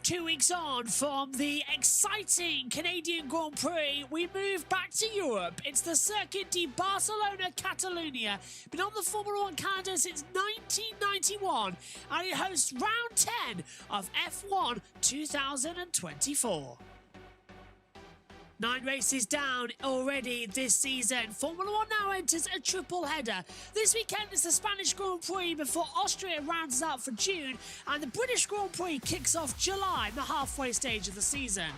2 weeks on from the exciting Canadian Grand Prix, we move back to Europe. It's the Circuit de Barcelona Catalunya. Been on the Formula 1 calendar since 1991, and it hosts round 10 of F1 2024. 9 races down already this season. Formula 1 now enters a triple header. This weekend is the Spanish Grand Prix before Austria rounds out for June, and the British Grand Prix kicks off July, the halfway stage of the season.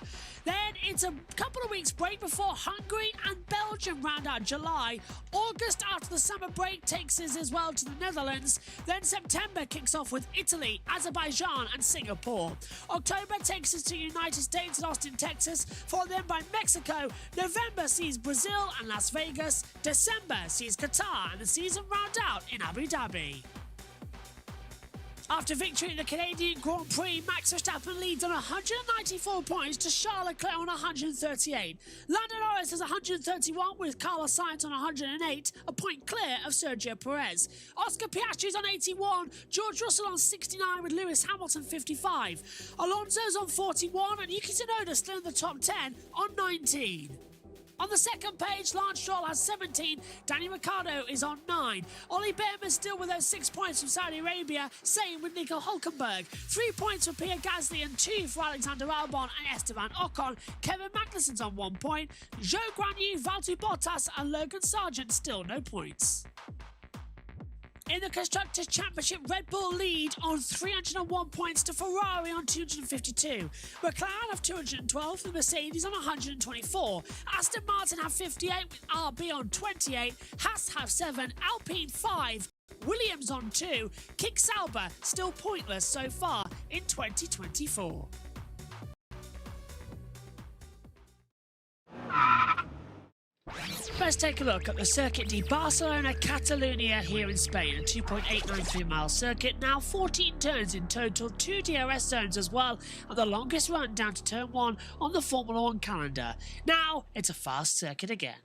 Then it's a couple of weeks break before Hungary and Belgium round out July. August after the summer break takes us as well to the Netherlands. Then September kicks off with Italy, Azerbaijan and Singapore. October takes us to United States and Austin, Texas, followed then by Mexico. November sees Brazil and Las Vegas. December sees Qatar, and the season round out in Abu Dhabi. After victory in the Canadian Grand Prix, Max Verstappen leads on 194 points to Charles Leclerc on 138. Lando Norris has 131 with Carlos Sainz on 108, a point clear of Sergio Perez. Oscar Piastri is on 81, George Russell on 69 with Lewis Hamilton 55. Alonso's on 41 and Yuki Tsunoda still in the top 10 on 19. On the second page, Lance Stroll has 17, Danny Ricciardo is on 9. Ollie Behrman still with those 6 points from Saudi Arabia, same with Nico Hülkenberg. 3 points for Pierre Gasly and 2 for Alexander Albon and Esteban Ocon. Kevin Magnussen's on 1 point. Zhou Guanyu, Valtteri Bottas and Logan Sargent still no points. In the Constructors' Championship, Red Bull lead on 301 points to Ferrari on 252. McLaren have 212, the Mercedes on 124. Aston Martin have 58 with RB on 28. Haas have 7, Alpine 5. Williams on 2. Kick Sauber still pointless so far in 2024. Let's take a look at the Circuit de Barcelona Catalunya here in Spain, a 2.893 mile circuit, now 14 turns in total, 2 DRS zones as well, and the longest run down to turn 1 on the Formula 1 calendar. Now it's a fast circuit again.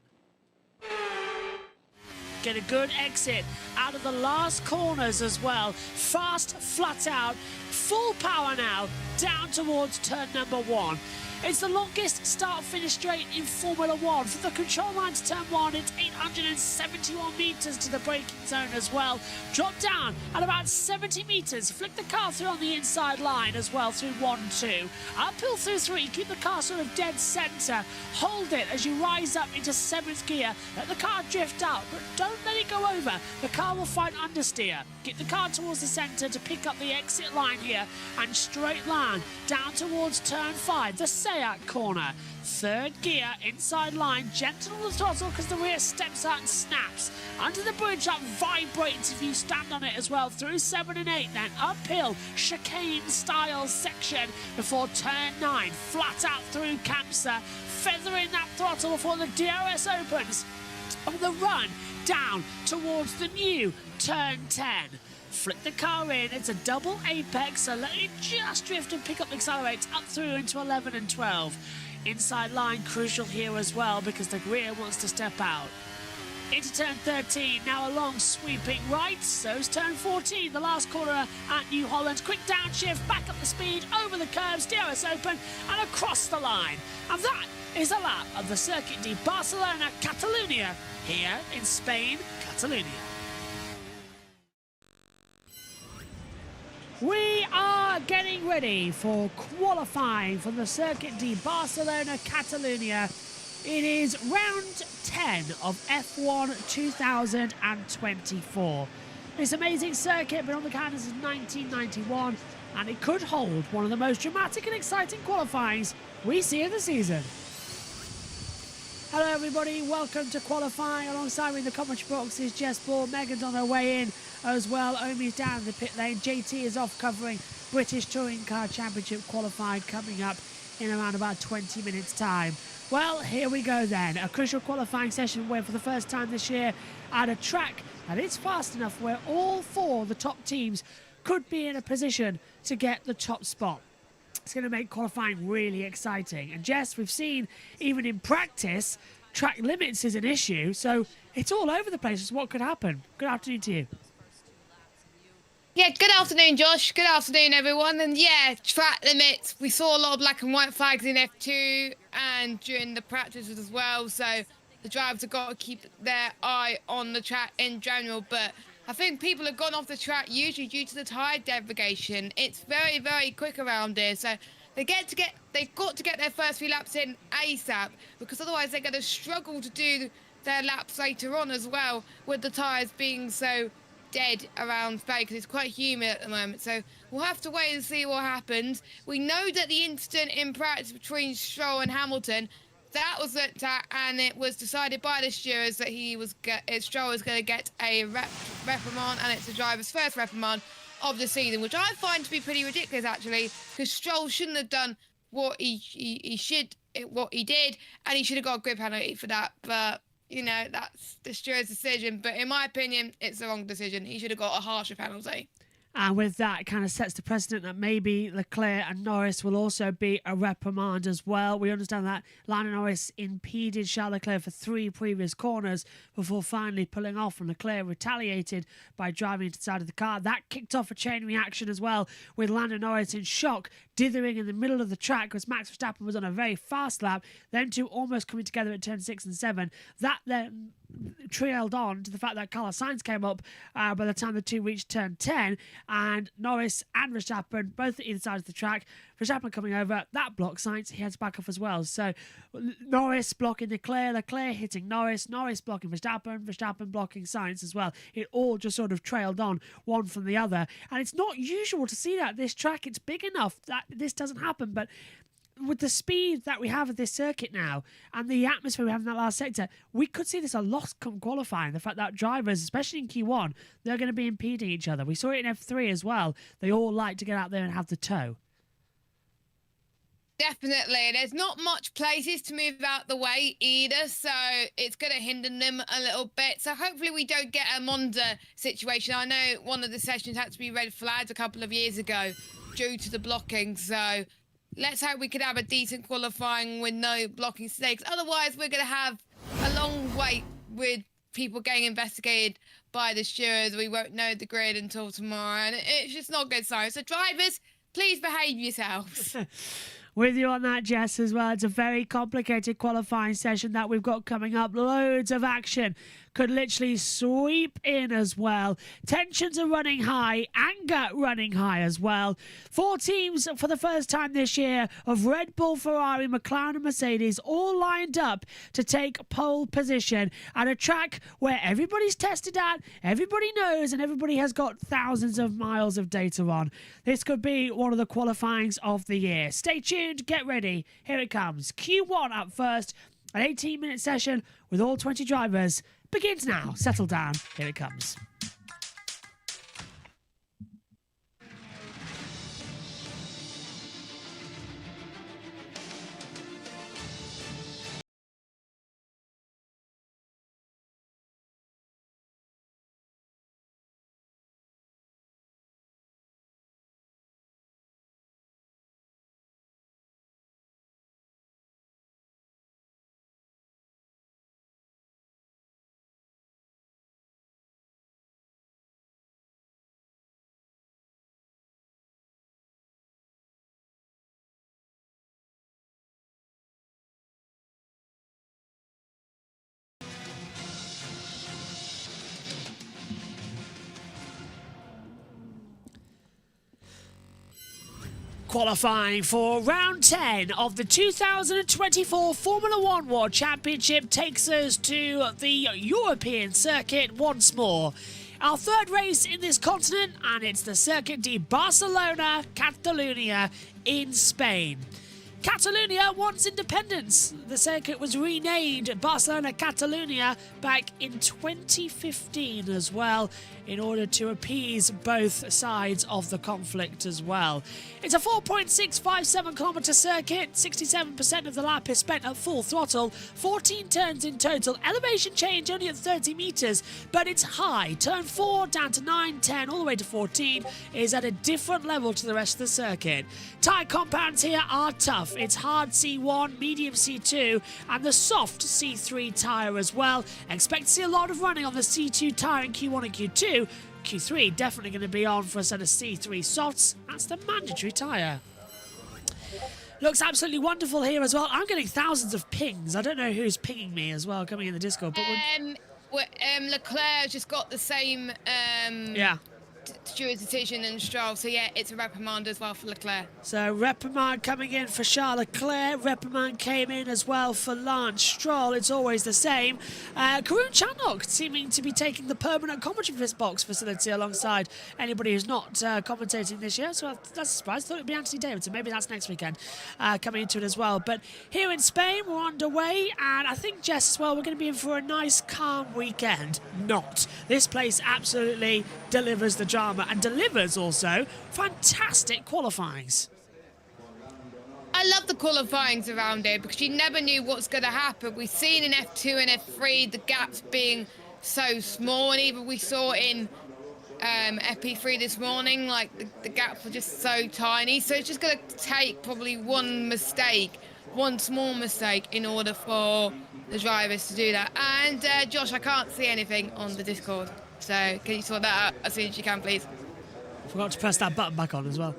Get a good exit out of the last corners as well. Fast, flat out, full power now, down towards turn number 1. It's the longest start-finish straight in Formula 1. From the control line to turn 1, it's 871 metres to the braking zone as well. Drop down at about 70 metres. Flick the car through on the inside line as well through 1, 2. Uphill through 3. Keep the car sort of dead centre. Hold it as you rise up into 7th gear. Let the car drift out, but don't let it go over. The car will find understeer. Get the car towards the centre to pick up the exit line here and straight line down towards turn 5. The corner. 3rd gear, inside line, gentle on the throttle because the rear steps out and snaps. Under the bridge, that vibrates if you stand on it as well. Through 7 and 8, then uphill, chicane style section before turn 9. Flat out through Kamsa, feathering that throttle before the DRS opens. On the run, down towards the new turn 10. Flick the car in, it's a double apex, so let it just drift and pick up the accelerates up through into 11 and 12. Inside line crucial here as well because the rear wants to step out. Into turn 13, now a long sweeping right, so's turn 14, the last corner at New Holland. Quick downshift, back up the speed, over the curves, DRS open and across the line. And that is a lap of the Circuit de Barcelona Catalunya here in Spain, Catalunya. We are getting ready for qualifying for the Circuit de Barcelona Catalunya. It is round 10 of F1 2024. This amazing circuit been on the calendar since 1991, and it could hold one of the most dramatic and exciting qualifyings we see in the season. Hello everybody, welcome to qualifying. Alongside me in the commentary box is Jess Ball. Megan's on her way in as well. Omi's down in the pit lane. JT is off covering British Touring Car Championship qualifying coming up in around about 20 minutes time. Well, here we go then. A crucial qualifying session where for the first time this year at a track that is fast enough where all four of the top teams could be in a position to get the top spot. It's going to make qualifying really exciting. And Jess, we've seen even in practice, track limits is an issue. So it's all over the place as what could happen. Good afternoon to you. Yeah, good afternoon, Josh. Good afternoon, everyone. And yeah, track limits. We saw a lot of black and white flags in F2 and during the practices as well. So the drivers have got to keep their eye on the track in general. But I think people have gone off the track usually due to the tyre degradation. It's very, very quick around here. So they've got to get their first few laps in ASAP, because otherwise they're going to struggle to do their laps later on as well, with the tyres being so dead around Spain, because it's quite humid at the moment. So we'll have to wait and see what happens. We know that the incident in practice between Stroll and Hamilton, that was looked at, and it was decided by the stewards that Stroll was going to get a reprimand, and it's the driver's first reprimand of the season, which I find to be pretty ridiculous actually, because Stroll shouldn't have done what he did, and he should have got a grid penalty for that. But you know, that's the steward's decision. But in my opinion, it's the wrong decision. He should have got a harsher penalty. And with that, it kind of sets the precedent that maybe Leclerc and Norris will also be a reprimand as well. We understand that Lando Norris impeded Charles Leclerc for 3 previous corners before finally pulling off, and Leclerc retaliated by driving into the side of the car. That kicked off a chain reaction as well, with Lando Norris in shock, dithering in the middle of the track because Max Verstappen was on a very fast lap, them two almost coming together at turn 6 and 7. That then trailed on to the fact that Carlos Sainz came up by the time the two reached turn 10, and Norris and Verstappen both at either side of the track. Verstappen coming over, that blocked Sainz, he heads back off as well. So Norris blocking Leclerc, Leclerc hitting Norris, Norris blocking Verstappen, Verstappen blocking Sainz as well. It all just sort of trailed on one from the other, and it's not usual to see that this track. It's big enough that this doesn't happen, but with the speed that we have at this circuit now and the atmosphere we have in that last sector, we could see this a lot come qualifying. The fact that drivers, especially in Q1, they're going to be impeding each other. We saw it in F3 as well. They all like to get out there and have the toe. Definitely. There's not much places to move out the way either, so it's going to hinder them a little bit. So hopefully we don't get a Monza situation. I know one of the sessions had to be red flagged a couple of years ago due to the blocking, so let's hope we could have a decent qualifying with no blocking mistakes. Otherwise, we're going to have a long wait with people getting investigated by the stewards. We won't know the grid until tomorrow, and it's just not good sign. So drivers, please behave yourselves. With you on that, Jess, as well. It's a very complicated qualifying session that we've got coming up. Loads of action could literally sweep in as well. Tensions are running high, anger running high as well. 4 teams for the first time this year of Red Bull, Ferrari, McLaren and Mercedes all lined up to take pole position at a track where everybody's tested at, everybody knows, and everybody has got thousands of miles of data on. This could be one of the qualifyings of the year. Stay tuned, get ready. Here it comes. Q1 up first. An 18-minute session with all 20 drivers begins now. Settle down. Here it comes. Qualifying for round 10 of the 2024 Formula One World Championship takes us to the European circuit once more. Our third race in this continent, and it's the Circuit de Barcelona, Catalunya in Spain. Catalonia wants independence. The circuit was renamed Barcelona Catalunya back in 2015 as well, in order to appease both sides of the conflict as well. It's a 4.657 kilometre circuit. 67% of the lap is spent at full throttle. 14 turns in total. Elevation change only at 30 metres, but it's high. Turn 4 down to 9, 10, all the way to 14 is at a different level to the rest of the circuit. Tyre compounds here are tough. It's hard C1, medium C2, and the soft C3 tyre as well. Expect to see a lot of running on the C2 tyre in Q1 and Q2. Q3 definitely going to be on for a set of C3 softs. That's the mandatory tyre. Looks absolutely wonderful here as well. I'm getting thousands of pings. I don't know who's pinging me as well coming in the Discord. But Leclerc just got the same stewards' decision and Stroll. So yeah, it's a reprimand as well for Leclerc. So reprimand coming in for Charles Leclerc. Reprimand came in as well for Lance Stroll. It's always the same. Karun Chandok seeming to be taking the permanent commentary box facility alongside anybody who's not commentating this year. So that's a surprise. I thought it'd be Anthony Davidson. Maybe that's next weekend coming into it as well. But here in Spain, we're underway, and I think, Jess, as well, we're going to be in for a nice, calm weekend. Not. This place absolutely delivers the drama and delivers also fantastic qualifyings. I love the qualifyings around here because you never knew what's going to happen. We've seen in F2 and F3 the gaps being so small, and even we saw in FP3 this morning, like the gaps were just so tiny. So it's just going to take probably one small mistake in order for the drivers to do that. And Josh, I can't see anything on the Discord. So can you sort that out as soon as you can, please? Forgot to press that button back on as well.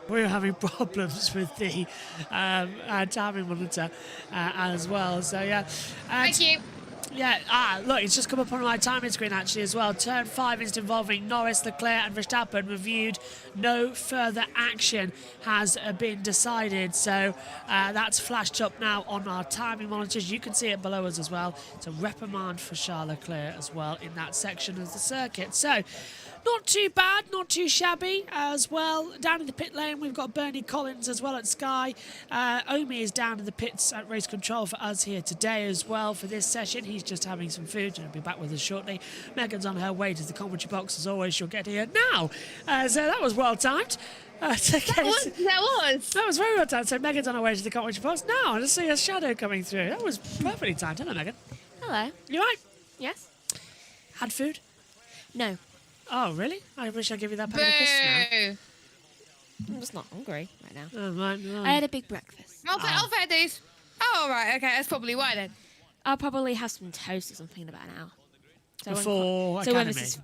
We're having problems with the timing monitor as well. So yeah. Thank you. Yeah, look, it's just come up on my timing screen actually as well. Turn 5 is involving Norris, Leclerc and Verstappen reviewed. No further action has been decided. So that's flashed up now on our timing monitors. You can see it below us as well. It's a reprimand for Charles Leclerc as well in that section of the circuit. So not too bad, not too shabby as well. Down in the pit lane, we've got Bernie Collins as well at Sky. Omi is down in the pits at race control for us here today as well for this session. He's just having some food and he'll be back with us shortly. Megan's on her way to the commentary box as always. She'll get here now. So that was well timed. That was very well timed. So Megan's on her way to the commentary box now. I just see a shadow coming through. That was perfectly timed. Hello, Megan. Hello. You all right? Yes? Had food? No. Oh, really? I wish I'd give you that pound of crisps now. I'm just not hungry right now. Oh, right. I had a big breakfast. I'll fair these. Oh, right, okay, that's probably why then. I'll probably have some toast or something in about an hour. So Before when Academy. this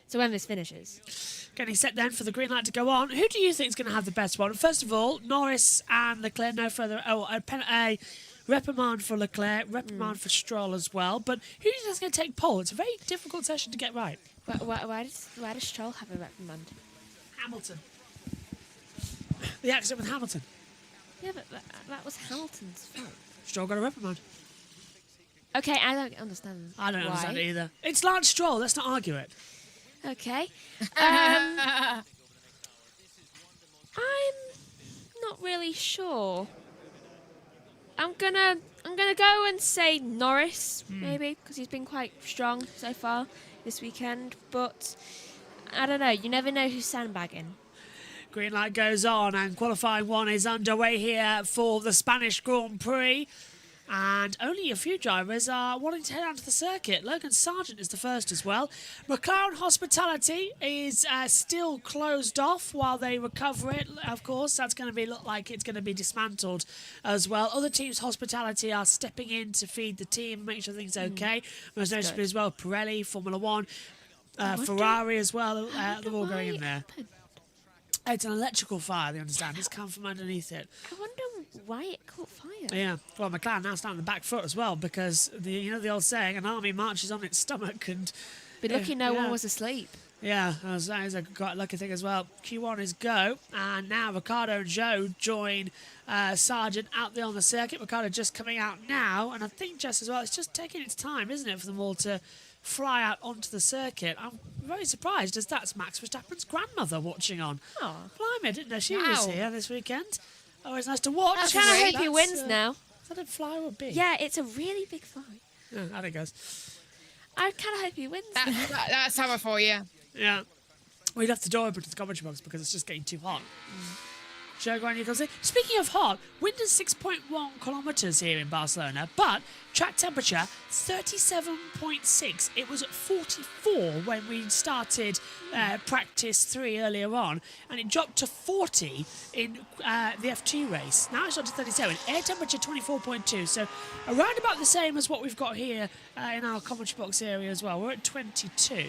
So when this finishes. Getting set then for the green light to go on. Who do you think is going to have the best one? First of all, Norris and Leclerc, no further. A reprimand for Leclerc, reprimand for Stroll as well. But who do you think is going to take pole? It's a very difficult session to get right. Why does Stroll have a reprimand? Hamilton. The accident with Hamilton. Yeah, but that was Hamilton's fault. Stroll got a reprimand. Okay, I don't understand. I don't why. understand it either. It's Lance Stroll. Let's not argue it. Okay. I'm not really sure. I'm gonna go and say Norris maybe because he's been quite strong so far this weekend, but I don't know. You never know who's sandbagging. Green light goes on and qualifying 1 is underway here for the Spanish Grand Prix. And only a few drivers are wanting to head out to the circuit. Logan Sargent is the first as well. McLaren Hospitality is still closed off while they recover it. Of course, that's going to look like it's going to be dismantled as well. Other teams' hospitality are stepping in to feed the team, make sure things are okay. Most notably as well, Pirelli, Formula One, Ferrari as well. They're all going in there. It's an electrical fire, they understand. It's come from underneath it. I wonder why it caught fire. Yeah, well, McLaren now starting the back foot as well because the old saying, an army marches on its stomach and... Be lucky no one was asleep. Yeah, that is a quite lucky thing as well. Q1 is go, and now Ricardo and Joe join Sargent out there on the circuit. Ricardo just coming out now, and I think just as well, it's just taking its time, isn't it, for them all to fly out onto the circuit. I'm very surprised as that's Max Verstappen's grandmother watching on. Oh. Blimey, I didn't know she was here this weekend. Always nice to watch. I kind of hope he wins now. Is that a fly or a bee? Yeah, it's a really big fly. Yeah, there it goes. I kind of hope he wins. That's how I thought, yeah. Yeah. We'd have to door open to the commentary box because it's just getting too hot. Joe Guanyu comes in. Speaking of hot, wind is 6.1 kilometres here in Barcelona, but track temperature 37.6. It was at 44 when we started practice 3 earlier on, and it dropped to 40 in the F2 race. Now it's up to 37. Air temperature 24.2, so around about the same as what we've got here in our commentary box area as well. We're at 22.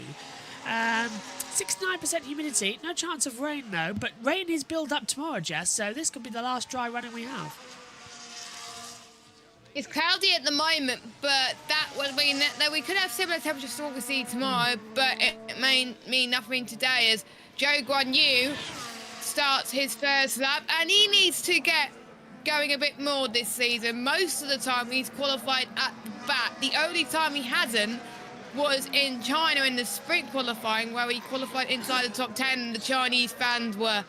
69% humidity, no chance of rain though, but rain is built up tomorrow, Jess, so this could be the last dry running we have. It's cloudy at the moment, but that would mean that we could have similar temperatures to what we see tomorrow, but it may mean nothing today as Joe Guanyu starts his first lap and he needs to get going a bit more this season. Most of the time he's qualified at the back. The only time he hasn't was in China in the sprint qualifying where he qualified inside the top 10 and the Chinese fans were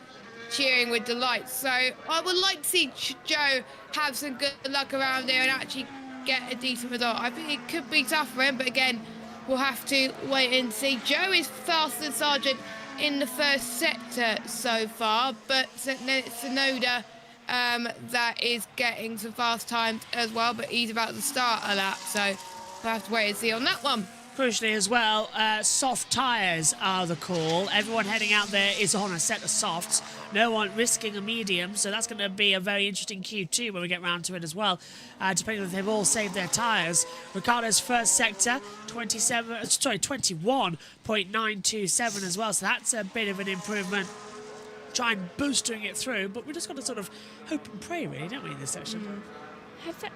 cheering with delight. So I would like to see Joe have some good luck around here and actually get a decent result. I think it could be tough for him, but again, we'll have to wait and see. Joe is faster than Sargent in the first sector so far, but then it's Tsunoda that is getting some fast times as well, but he's about to start a lap, so we'll have to wait and see on that one. Crucially as well, soft tyres are the call. Everyone heading out there is on a set of softs. No one risking a medium, so that's going to be a very interesting Q2 when we get round to it as well, depending on if they've all saved their tyres. Ricciardo's first sector, 21.927 as well, so that's a bit of an improvement. Try and boosting it through, but we just got to sort of hope and pray, really, don't we, in this section?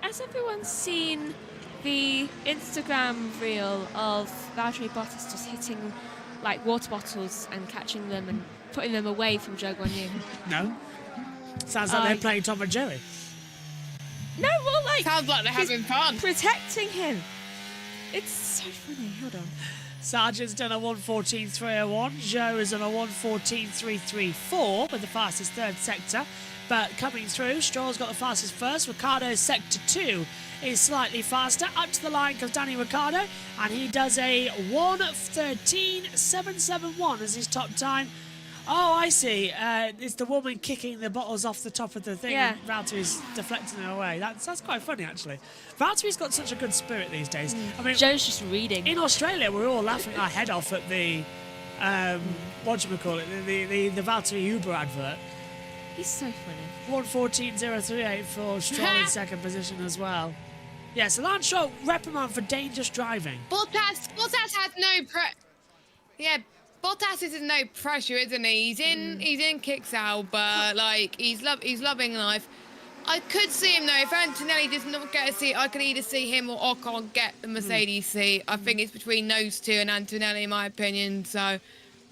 Has everyone seen the Instagram reel of Valtteri Bottas just hitting like water bottles and catching them and putting them away from Joe Guanyu? No. Sounds like they're playing Tom and Jerry. No, well, like sounds like they're having fun. Protecting him. It's so funny. Hold on. Sargent's done a 1:14.301. Joe is on a 1:14.334 with the fastest third sector. But coming through, Stroll's got the fastest first. Ricciardo's sector 2 is slightly faster. Up to the line comes Danny Ricciardo, and he does a 1:13.771 as his top time. Oh, I see. It's the woman kicking the bottles off the top of the thing, and Valtteri's deflecting them away. That's quite funny, actually. Valtteri's got such a good spirit these days. I mean, Joe's just reading. In Australia, we're all laughing our head off at the what do we call it? The Valtteri Uber advert. He's so funny. 1:14.038 for Stroll in second position as well. Yeah, so Lance Stroll reprimand for dangerous driving. Bottas has no Bottas is in no pressure, isn't he? He's in Kicksale, but like he's loving life. I could see him though. If Antonelli does not get a seat, I could either see him or Ocon get the Mercedes seat. I think it's between those two and Antonelli, in my opinion. So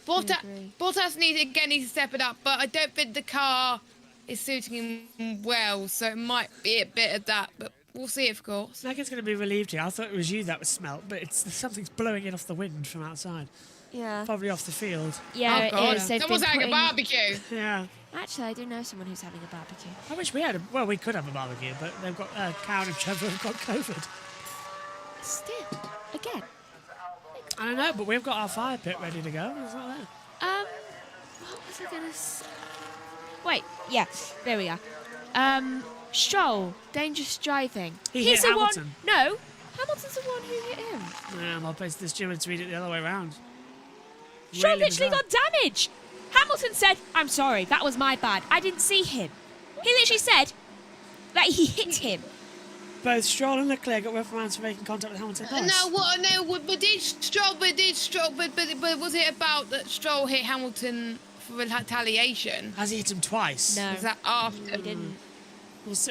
Bottas needs to step it up, but I don't think the car is suiting him well, so it might be a bit of that, but we'll see, of course. Megan's going to be relieved here. I thought it was you that was smelt, but something's blowing it off the wind from outside. Yeah. Probably off the field. Yeah, oh, it is. Someone's having a barbecue. Yeah. Actually, I do know someone who's having a barbecue. I wish we had well, we could have a barbecue, but they've got Karen and Trevor have got COVID. Still, again. I don't know, but we've got our fire pit ready to go. It's not there. What was I going to say? Wait, yeah, there we are. Stroll, dangerous driving. He's hit Hamilton. No, Hamilton's the one who hit him. Yeah, I'll place the steward to read it the other way around. Stroll Really literally bizarre. got damaged. Hamilton said, "I'm sorry, that was my bad. I didn't see him." He literally said that he hit him. Both Stroll and Leclerc got reprimands for making contact with Hamilton. But did Stroll, but was it about that Stroll hit Hamilton for retaliation? Has he hit him twice? No. Is that after? He didn't.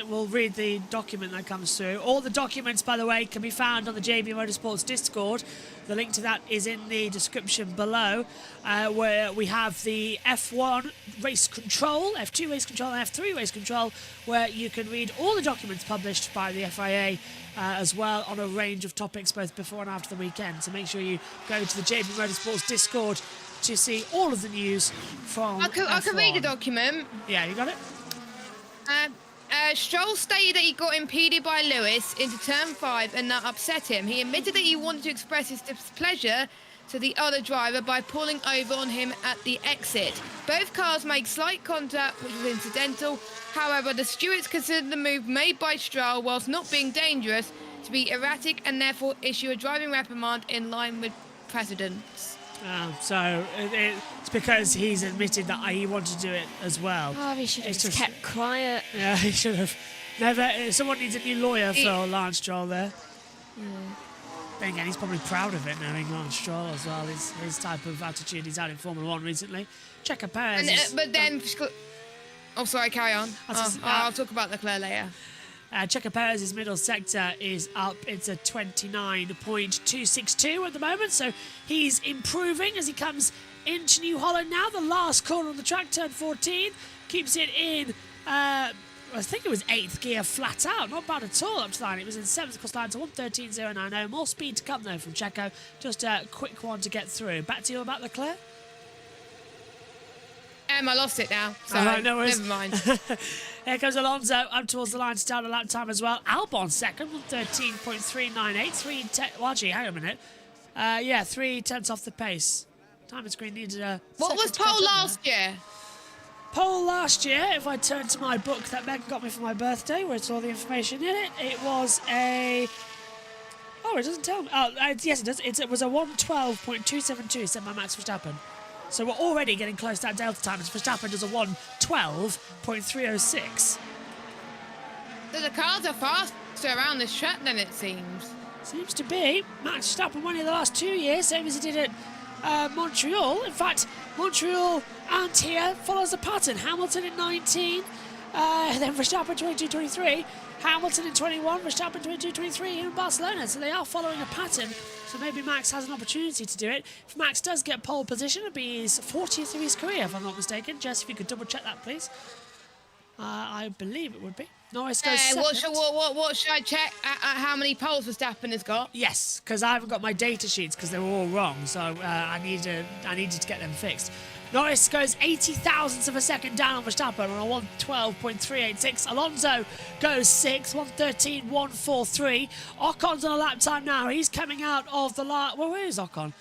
We'll read the document that comes through. All the documents, by the way, can be found on the JBMotorsports Discord. The link to that is in the description below, where we have the F1 race control, F2 race control, and F3 race control, where you can read all the documents published by the FIA as well on a range of topics both before and after the weekend. So make sure you go to the JBMotorsports Discord to see all of the news from I can read the document. Yeah, you got it? Stroll stated that he got impeded by Lewis into turn 5 and that upset him. He admitted that he wanted to express his displeasure to the other driver by pulling over on him at the exit. Both cars made slight contact, which was incidental. However, the stewards considered the move made by Stroll, whilst not being dangerous, to be erratic and therefore issue a driving reprimand in line with precedents. So it's because he's admitted that he wanted to do it as well. Oh, he should have just kept quiet. Yeah, he should have. Never. Someone needs a new lawyer for Lance Stroll there. Yeah. Then again, he's probably proud of it, knowing Lance Stroll as well. His type of attitude he's had in Formula 1 recently. Checo Perez. But then... Oh, sorry, carry on. I'll talk about Leclerc later. Checo Perez's middle sector is up. It's a 29.262 at the moment, so he's improving as he comes into New Holland now. The last corner on the track, turn 14, keeps it in, I think it was 8th gear flat out. Not bad at all up to the line. It was in 7th across the line to 113.090. More speed to come, though, from Checo. Just a quick one to get through. Back to you about Leclerc. I lost it now, so no worries. never mind. Here comes Alonso up towards the line to start a lap time as well. Albon second, 113.398. Well, actually, hang on a minute. 3 tenths off the pace. Time screen needed a. What was pole last year? Pole last year, if I turn to my book that Megan got me for my birthday, where it's all the information in it, it was a. Oh, it doesn't tell me. Oh, yes, it does. It was a 112.272, said by Max Verstappen. So we're already getting close to that delta time as Verstappen does a 112.306. The cars are faster around this track than it seems. Seems to be. Max Verstappen won in the last 2 years, same as he did at Montreal. In fact, Montreal and here follows the pattern. Hamilton in 19, then Verstappen 22-23. Hamilton in 21, Verstappen 22-23 here in Barcelona. So they are following a pattern. So maybe Max has an opportunity to do it. If Max does get pole position, it'll be his 40th of his career, if I'm not mistaken. Jess, if you could double check that, please. I believe it would be. Norris goes second. What should I check? How many poles Verstappen has got? Yes, because I haven't got my data sheets because they were all wrong. So I needed to get them fixed. Norris goes 80 thousandths of a second down on Verstappen on a 112.386. Alonso goes 6th, 113.143. Ocon's on a lap time now. He's coming out of the last. Well, where is Ocon?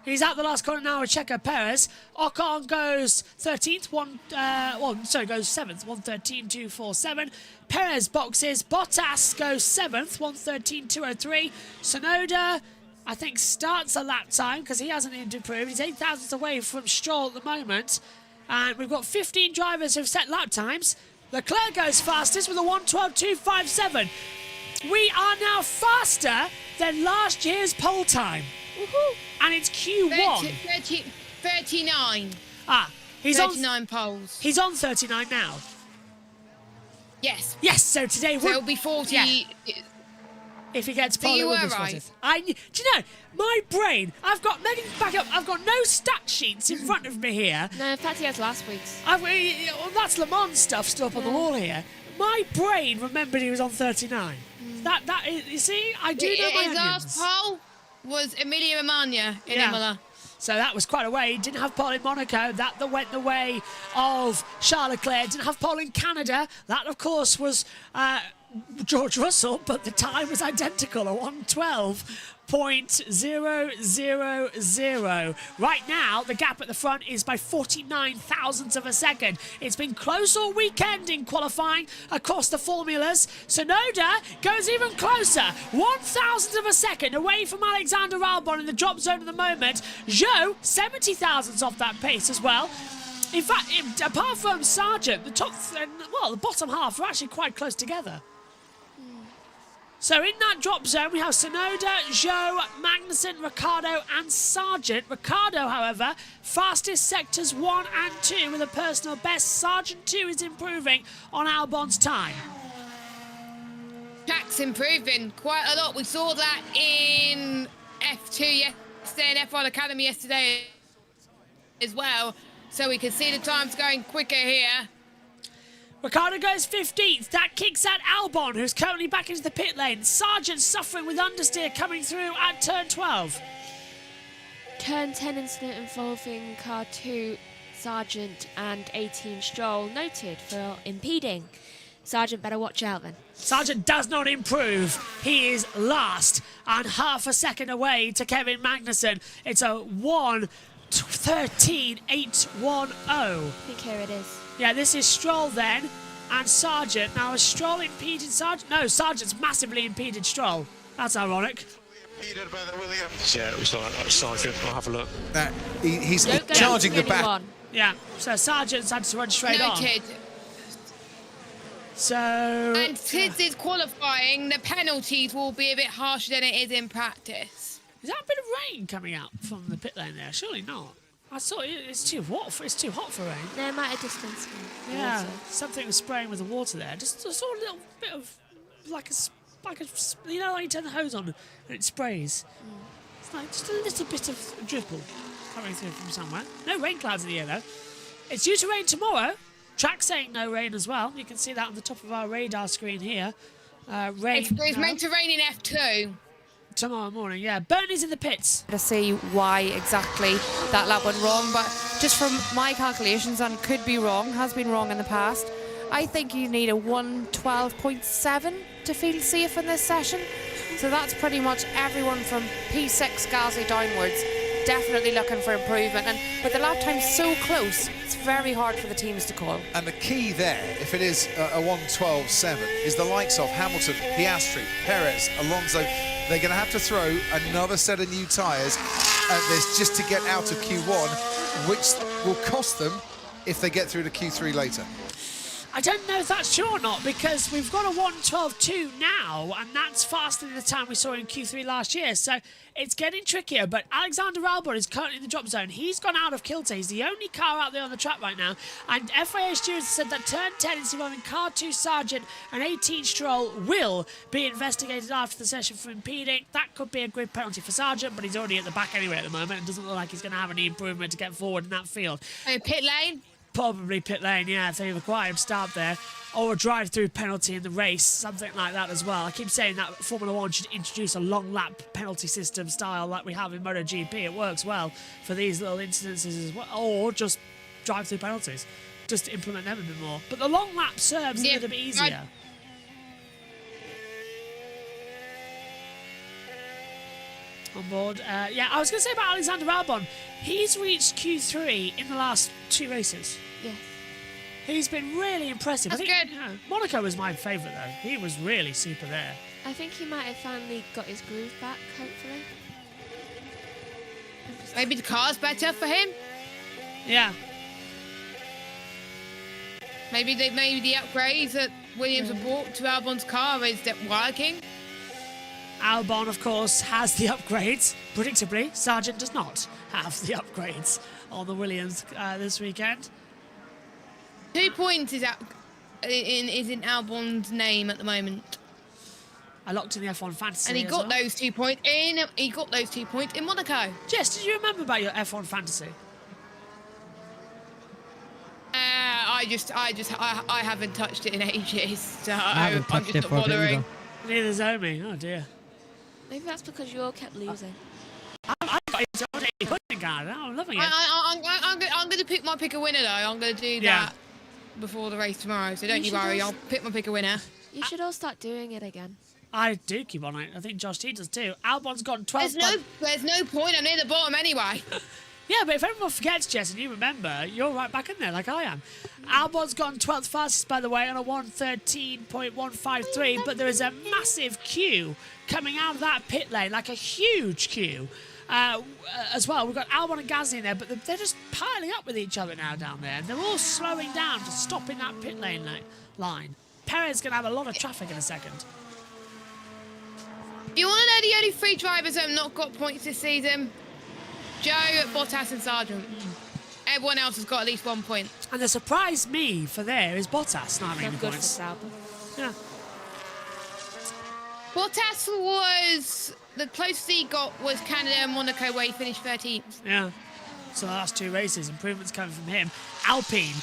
He's at the last corner now with Checo Perez. Ocon goes 13th, goes 7th, 113.247. Perez boxes. Bottas goes 7th, 113.203. Sonoda, I think, starts a lap time because he hasn't improved. He's 8 thousandths away from Stroll at the moment. And we've got 15 drivers who've set lap times. Leclerc goes fastest with a 112.257. We are now faster than last year's pole time. Woohoo! And it's Q1. 39. He's 39 poles. He's on 39 now. Yes. Yes, so today it'll be 40. Yeah. If he gets pole, you it will were be right. 40th. Do you know, my brain, I've got, Megan, back up, I've got no stat sheets in front of me here. No, in fact, he has last week's. That's Le Mans stuff still up on the wall here. My brain remembered he was on 39. That is, you see, I do know my onions. His last pole was Emilia Romagna in Imola. So that was quite a way. Didn't have pole in Monaco. That went the way of Charles Leclerc. Didn't have pole in Canada. That, of course, was George Russell, but the time was identical, a 112.000. Right now, the gap at the front is by 49 thousandths of a second. It's been close all weekend in qualifying across the formulas. Sonoda goes even closer, 1 thousandth of a second away from Alexander Albon in the drop zone at the moment. Zhou, 70 thousandths off that pace as well. In fact, apart from Sargent, the bottom half are actually quite close together. So in that drop zone, we have Sonoda, Zhou, Magnussen, Ricciardo and Sargent. Ricciardo, however, fastest sectors 1 and 2 with a personal best. Sargent 2 is improving on Albon's time. Track's improving quite a lot. We saw that in F2 yesterday and F1 Academy yesterday as well. So we can see the times going quicker here. Ricciardo goes 15th. That kicks out Albon, who's currently back into the pit lane. Sargent suffering with understeer coming through at turn 12. Turn 10 incident involving car 2, Sargent and 18 Stroll noted for impeding. Sargent better watch out then. Sargent does not improve. He is last and half a second away to Kevin Magnussen. It's a 1:13.810. I think here it is. Yeah, this is Stroll then, and Sargent. Now, is Stroll impeded Sargent? No, Sargent's massively impeded Stroll. That's ironic. Impeded by the Williams. Yeah, it was like that. Sargent. I'll have a look. He's Don't go charging the back. anyone. Yeah, so Sargent's had to run straight on. Noted. So... And since it's qualifying, the penalties will be a bit harsher than it is in practice. Is that a bit of rain coming out from the pit lane there? Surely not. I saw it's too hot for rain. No, it might have distanced me. Yeah, something was spraying with the water there. Just saw a little bit of like a you know, like you turn the hose on and it sprays. It's like just a little bit of dribble coming through from somewhere. No rain clouds in the air though. It's due to rain tomorrow. Track saying no rain as well. You can see that on the top of our radar screen here. Rain. It's meant to rain in F2. Tomorrow morning, yeah. Bernie's in the pits. To see why exactly that lap went wrong, but just from my calculations, and could be wrong, has been wrong in the past, I think you need a 1:12.7 to feel safe in this session. So that's pretty much everyone from P6 Gasly downwards definitely looking for improvement, and with the lap time so close, it's very hard for the teams to call. And the key there, if it is a 1:12.7, is the likes of Hamilton, Piastri, Perez, Alonso. They're going to have to throw another set of new tyres at this just to get out of Q1, which will cost them if they get through to Q3 later. I don't know if that's true or not, because we've got a 1:12.2 now, and that's faster than the time we saw in Q3 last year. So it's getting trickier, but Alexander Albon is currently in the drop zone. He's gone out of kilter. He's the only car out there on the track right now. And FIA stewards said that turn 10 is involving car 2 Sargent and 18 Stroll will be investigated after the session for impeding. That could be a grid penalty for Sargent, but he's already at the back anyway at the moment. It doesn't look like he's going to have any improvement to get forward in that field. Pit lane. Probably pit lane, yeah, if they require him to start there. Or a drive-through penalty in the race, something like that as well. I keep saying that Formula 1 should introduce a long lap penalty system style like we have in MotoGP. It works well for these little incidences as well. Or just drive-through penalties. Just to implement them a bit more. But the long lap serves a little bit easier. On board. Yeah, I was going to say about Alexander Albon. He's reached Q3 in the last 2 races. Yeah. He's been really impressive. That's I think, good. Yeah, Monaco was my favourite though. He was really super there. I think he might have finally got his groove back, hopefully. Maybe the car's better for him. Yeah. Maybe the upgrades that Williams have brought to Albon's car is working. Albon, of course, has the upgrades. Predictably, Sargent does not have the upgrades on the Williams this weekend. 2 points is in Albon's name at the moment. I locked in the F1 fantasy. And he as got well. those 2 points in. He got those 2 points in Monaco. Jess, did you remember about your F1 fantasy? I haven't touched it in ages, so I'm touched just it not for a bit bothering. Neither's Omi. Oh dear. Maybe that's because you all kept losing. I got into a pudding garden. I'm loving it. I'm going to pick a winner though. I'm going to do that before the race tomorrow. So don't you worry. I'll pick a winner. You should all start doing it again. I do keep on it. I think Josh T does too. Albon's gone 12. There's no point. I'm near the bottom anyway. Yeah, but if everyone forgets, Jess, and you remember, you're right back in there like I am. Albon's gone 12th fastest, by the way, on a 1:13.153, but there is a massive queue coming out of that pit lane, like a huge queue as well. We've got Albon and Gasly in there, but they're just piling up with each other now down there. And they're all slowing down to stop in that pit lane line. Perez is going to have a lot of traffic in a second. You want to know the only 3 drivers that have not got points this season? Joe, Bottas and Sargent. Everyone else has got at least 1 point. And the surprise me for there is Bottas not having any Good points. for Albon. Yeah. Bottas was... The closest he got was Canada and Monaco, where he finished 13th. Yeah. So the last 2 races, improvements coming from him. Alpine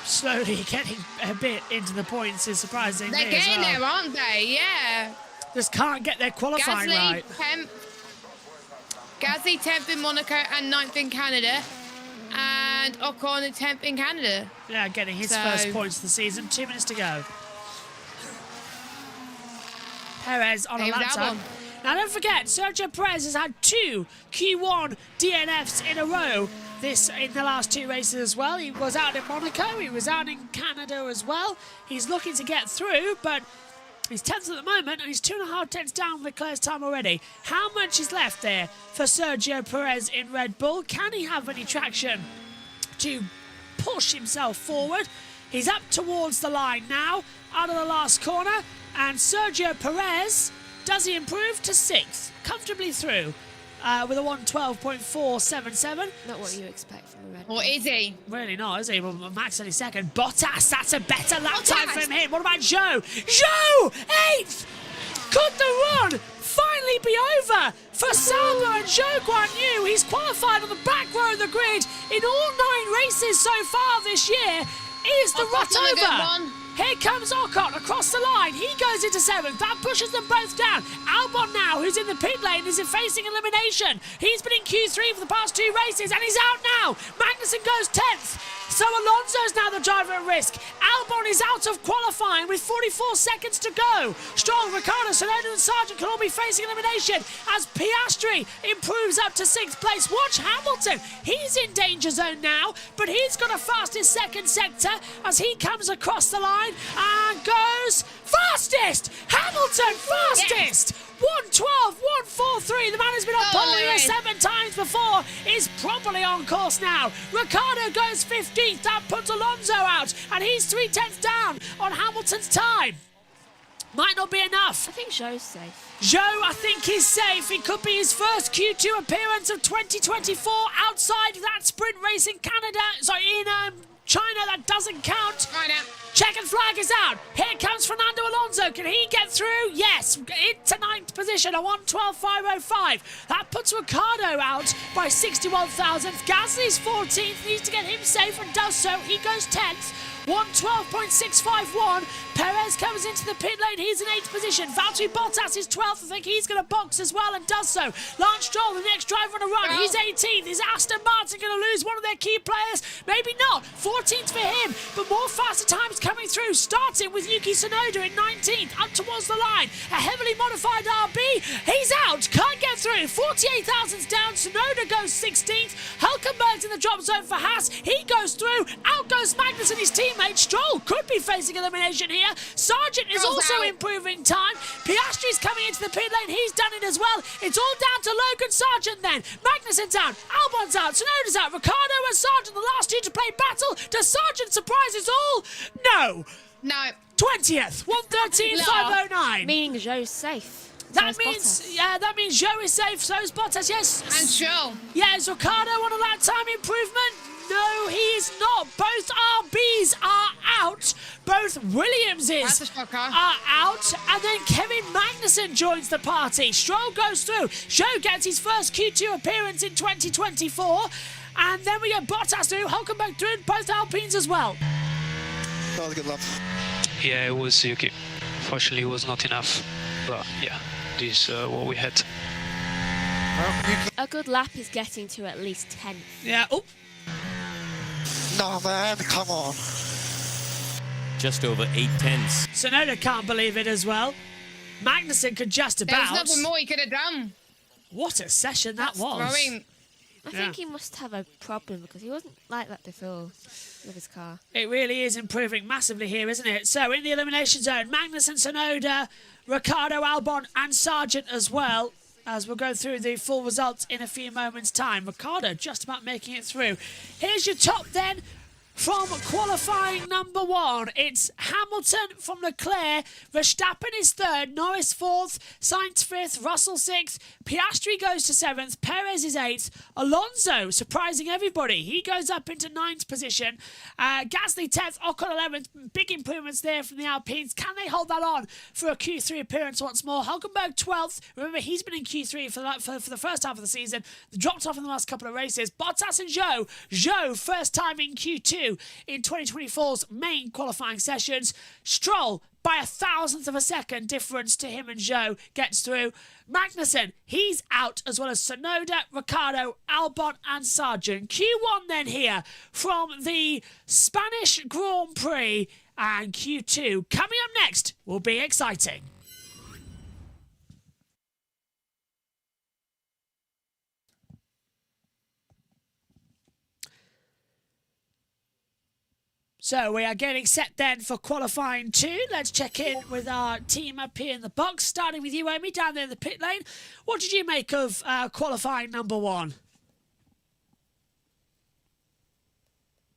slowly getting a bit into the points is surprising. They're me as getting well. there, aren't they? Yeah. Just can't get their qualifying right. Gasly 10th in Monaco and 9th in Canada. And Ocon 10th in Canada. Yeah, getting his first points of the season. 2 minutes to go. Perez on a Save lap that time. one. Now don't forget, Sergio Perez has had 2 Q1 DNFs in a row in the last 2 races as well. He was out in Monaco, he was out in Canada as well. He's looking to get through, but he's 10th at the moment, and he's 2.5 tenths down Leclerc's time already. How much is left there for Sergio Perez in Red Bull? Can he have any traction to push himself forward? He's up towards the line now, out of the last corner, and Sergio Perez, does he improve to 6th? Comfortably through with a 1:12.477. Not what you expect from a Red Bull. Or is he? Really not, is he? Well, Max only second. Bottas, that's a better lap time Bottas! from him. What about Zhou? Zhou, 8th! Could the run finally be over for Sauber and Zhou Guan Yu? He's qualified on the back row of the grid in all 9 races so far this year. Is the rut Ocon's on a good over? run. Here comes Ocon across the line. He goes into 7th. That pushes them both down. Albon now, who's in the pit lane, is facing elimination. He's been in Q3 for the past 2 races, and he's out now. Magnussen goes 10th. So Alonso's now the driver at risk. Albon is out of qualifying with 44 seconds to go. Stroll, Ricciardo, Tsunoda and Sargent can all be facing elimination as Piastri improves up to 6th place. Watch Hamilton. He's in danger zone now, but he's got a fastest second sector as he comes across the line and goes fastest. Hamilton fastest. 1:12, 1:43. The man has been on pole here Lewis. 7 times before. Is properly on course now. Ricciardo goes 15th. That puts Alonso out, and he's 3 tenths down on Hamilton's time. Might not be enough. I think Zhou's safe. Zhou, I think, is safe. It could be his first Q2 appearance of 2024 outside that sprint race in Canada. Sorry, in China. That doesn't count. Right now. Checkered flag is out. Here comes Fernando Alonso. Can he get through? Yes. Into 9th position, a 1:12.505. That puts Ricciardo out by 61 thousandths. Gasly's 14th. Needs to get him safe and does so. He goes 10th. 1:12.651. Perez comes into the pit lane. He's in 8th position. Valtteri Bottas is 12th. I think he's going to box as well and does so. Lance Stroll, the next driver on a run. He's 18th. Is Aston Martin going to lose one of their key players? Maybe not. 14th for him, but more faster times coming through. Starting with Yuki Tsunoda in 19th. Up towards the line. A heavily modified RB. He's out. Can't get through. 48 thousandths down. Tsunoda goes 16th. Hulkenberg's in the drop zone for Haas. He goes through. Out goes Magnus and his teammate. Stroll could be facing elimination here. Sargent is Stroll's also out. improving time. Piastri's coming into the pit lane. He's done it as well. It's all down to Logan Sargent then. Magnussen's out. Albon's out. Tsunoda's out. Ricciardo and Sargent, the last 2 to play battle. Does Sargent surprise us all? No. No. 20th. 1:13.509. Meaning Zhou's safe. That So is means, Bottas. yeah, that means Zhou is safe. So is Bottas. Yes. And Stroll. Yeah, is Ricciardo on a lap time improvement? No, he is not. Both RBs are out. Both Williamses That's a shocker. are out. And then Kevin Magnussen joins the party. Stroll goes through. Zhou gets his first Q2 appearance in 2024. And then we get Bottas through. Hulkenberg through. Both Alpines as well. That was a good lap. Yeah, it was Yuki. Fortunately, it was not enough. But yeah, this is what we had. Well, Yuki A good lap is getting to at least 10th. Yeah. Oh. No, man, come on. Just over 8 tenths. Tsunoda can't believe it as well. Magnussen could just There's about. nothing more he could have done. What a session that was. Throwing. I think he must have a problem because he wasn't like that before with his car. It really is improving massively here, isn't it? So in the elimination zone, Magnussen, Tsunoda, Ricciardo, Albon and Sargent as well. As we'll go through the full results in a few moments' time. Ricciardo just about making it through. Here's your top then. From qualifying number 1, it's Hamilton from Leclerc, Verstappen is 3rd, Norris 4th, Sainz 5th, Russell 6th, Piastri goes to 7th, Perez is 8th, Alonso surprising everybody, he goes up into 9th position, Gasly 10th, Ocon 11th, big improvements there from the Alpines. Can they hold that on for a Q3 appearance once more? Hulkenberg 12th, remember he's been in Q3 for the first half of the season, dropped off in the last couple of races. Bottas and Zhou first time in Q2 in 2024's main qualifying sessions. Stroll, by 1,000th of a second difference to him and Zhou, gets through. Magnussen, he's out, as well as Tsunoda, Ricciardo, Albon and Sargent. Q1 then here from the Spanish Grand Prix, and Q2 coming up next will be exciting. So we are getting set then for qualifying 2. Let's check in with our team up here in the box, starting with you, Amy, down there in the pit lane. What did you make of qualifying number 1?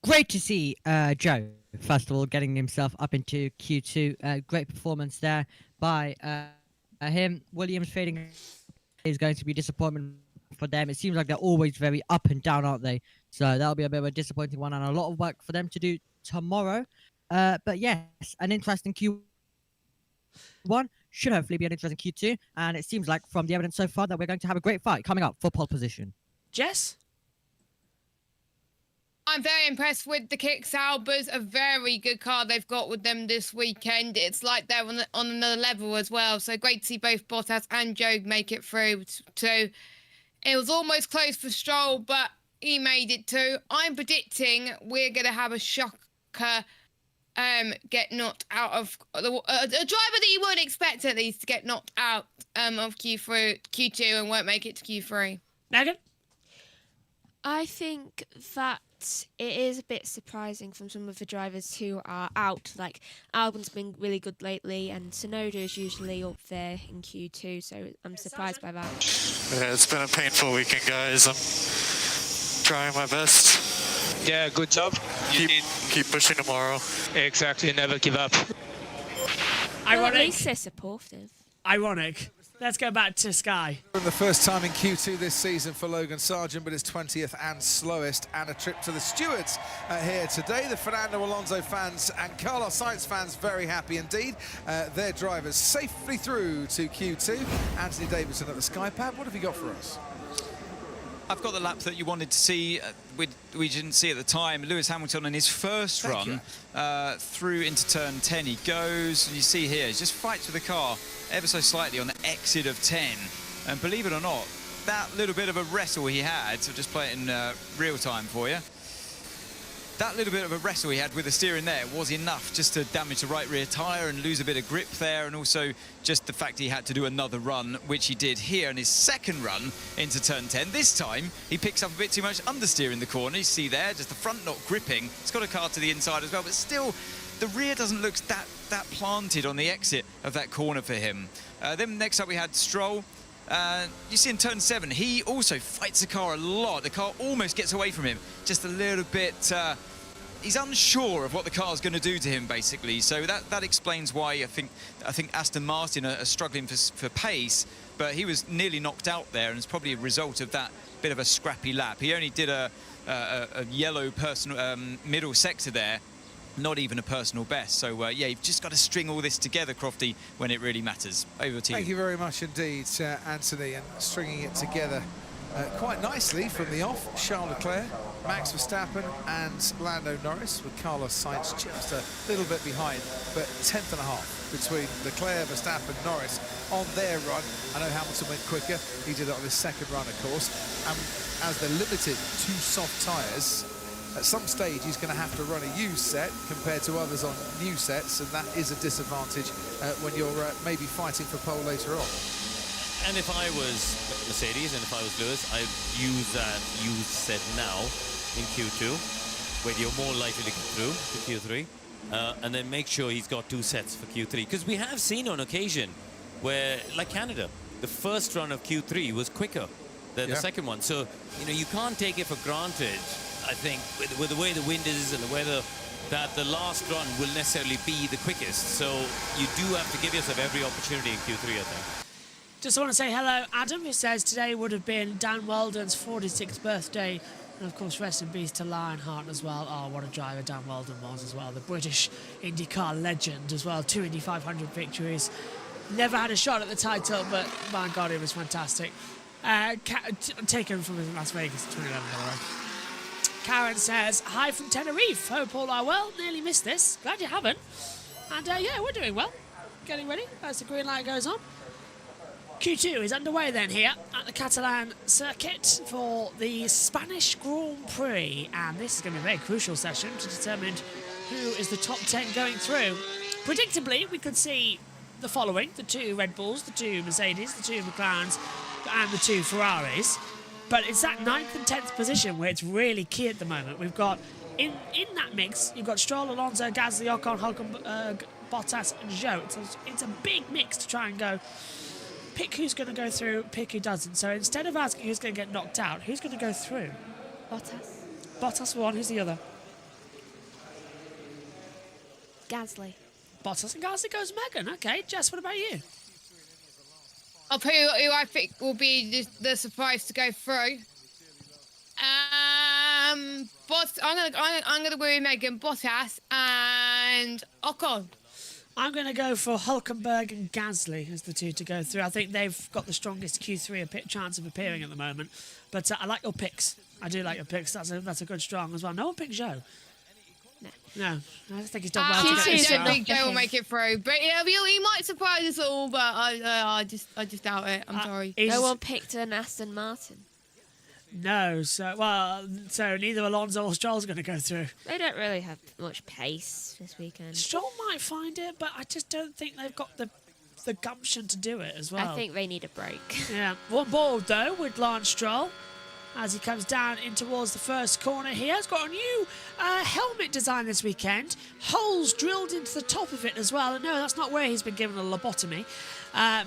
Great to see Joe, first of all, getting himself up into Q2. Great performance there by him. Williams fading is going to be disappointment for them. It seems like they're always very up and down, aren't they? So that'll be a bit of a disappointing one and a lot of work for them to do tomorrow. But yes, an interesting Q1. Should hopefully be an interesting Q2. And it seems like from the evidence so far that we're going to have a great fight coming up for pole position. Jess? I'm very impressed with the Kick Saubers, a very good car they've got with them this weekend. It's like they're on another level as well. So great to see both Bottas and Joe make it through. So it was almost close for Stroll, but he made it too. I'm predicting we're going to have a shocker get knocked out of a driver that you wouldn't expect at least to get knocked out of Q2 and won't make it to Q3. Megan? I think that it is a bit surprising from some of the drivers who are out. Like, Albon's been really good lately, and Tsunoda is usually up there in Q2, so I'm surprised by that. Yeah, it's been a painful weekend, guys. I'm trying my best. Yeah, good job. Keep pushing tomorrow. Exactly, never give up. Well, at least they're supportive. Ironic. Let's go back to Sky. For the first time in Q2 this season for Logan Sargent, but his 20th and slowest, and a trip to the stewards here today. The Fernando Alonso fans and Carlos Sainz fans very happy indeed. Their drivers safely through to Q2. Anthony Davidson at the Sky Pad, what have you got for us? I've got the lap that you wanted to see. We didn't see at the time. Lewis Hamilton in his first run through into turn 10. He goes, and you see here, he just fights with the car ever so slightly on the exit of 10. And believe it or not, that little bit of a wrestle he had, so just play it in real time for you. That little bit of a wrestle he had with the steering there was enough just to damage the right rear tyre and lose a bit of grip there, and also just the fact he had to do another run, which he did here in his second run into turn 10. This time, he picks up a bit too much understeer in the corner. You see there, just the front not gripping. It's got a car to the inside as well, but still, the rear doesn't look that planted on the exit of that corner for him. Then next up we had Stroll. You see in turn 7, he also fights the car a lot. The car almost gets away from him, just a little bit. He's unsure of what the car's going to do to him, basically. So that explains why I think Aston Martin are struggling for pace. But he was nearly knocked out there, and it's probably a result of that bit of a scrappy lap. He only did a yellow personal middle sector there. Not even a personal best. So, yeah, you've just got to string all this together, Crofty, when it really matters. Over to you. Thank you very much indeed, Anthony, and stringing it together quite nicely from the off. Charles Leclerc, Max Verstappen and Lando Norris, with Carlos Sainz just a little bit behind, but 10th and a half between Leclerc, Verstappen, Norris on their run. I know Hamilton went quicker. He did it on his second run, of course. And as they're limited to soft tyres, at some stage he's going to have to run a used set compared to others on new sets, and that is a disadvantage when you're maybe fighting for pole later on. And if I was Mercedes and if I was Lewis, I'd use that used set now in Q2, where you're more likely to get through to Q3, and then make sure he's got 2 sets for Q3. Because we have seen on occasion where, like Canada, the first run of Q3 was quicker than the second one. So, you know, you can't take it for granted, I think, with the way the wind is and the weather, that the last run will necessarily be the quickest. So you do have to give yourself every opportunity in Q3, I think. Just want to say hello, Adam, who says today would have been Dan Weldon's 46th birthday. And, of course, rest in peace to Lionheart as well. Oh, what a driver Dan Weldon was as well. The British IndyCar legend as well. 2 Indy 500 victories. Never had a shot at the title, but, my God, it was fantastic. Taken from Las Vegas, 2011, by the way. Karen says, hi from Tenerife. Hope all are well. Nearly missed this. Glad you haven't. And, yeah, we're doing well. Getting ready as the green light goes on. Q2 is underway then here at the Catalan circuit for the Spanish Grand Prix, and this is going to be a very crucial session to determine who is the top 10 going through. Predictably, we could see the following: the 2 Red Bulls, the 2 Mercedes, the 2 McLarens and the 2 Ferraris. But it's that 9th and 10th position where it's really key at the moment. We've got, in that mix, you've got Stroll, Alonso, Gasly, Ocon, Hulkenberg, Bottas and Zhou. It's a big mix to try and go, pick who's going to go through, pick who doesn't. So instead of asking who's going to get knocked out, who's going to go through? Bottas. Bottas for one, who's the other? Gasly. Bottas and Gasly goes Megan. Okay, Jess, what about you? I'll tell you who I think will be the surprise to go through. I'm gonna go with Megan, Bottas and Ocon. I'm going to go for Hulkenberg and Gasly as the two to go through. I think they've got the strongest Q3 chance of appearing at the moment. But I like your picks. I do like your picks. That's a good strong as well. No one picked Zhou. No, I think he's done well. I to get this don't far. think Joe will make it through, but yeah, he might surprise us all. But I just doubt it. I'm sorry. No one picked an Aston Martin. No, so neither Alonso or Stroll's going to go through. They don't really have much pace this weekend. Stroll might find it, but I just don't think they've got the gumption to do it as well. I think they need a break. Yeah, one ball though with Lance Stroll as he comes down in towards the first corner. He has got a new helmet design this weekend. Holes drilled into the top of it as well. And no, that's not where he's been given a lobotomy.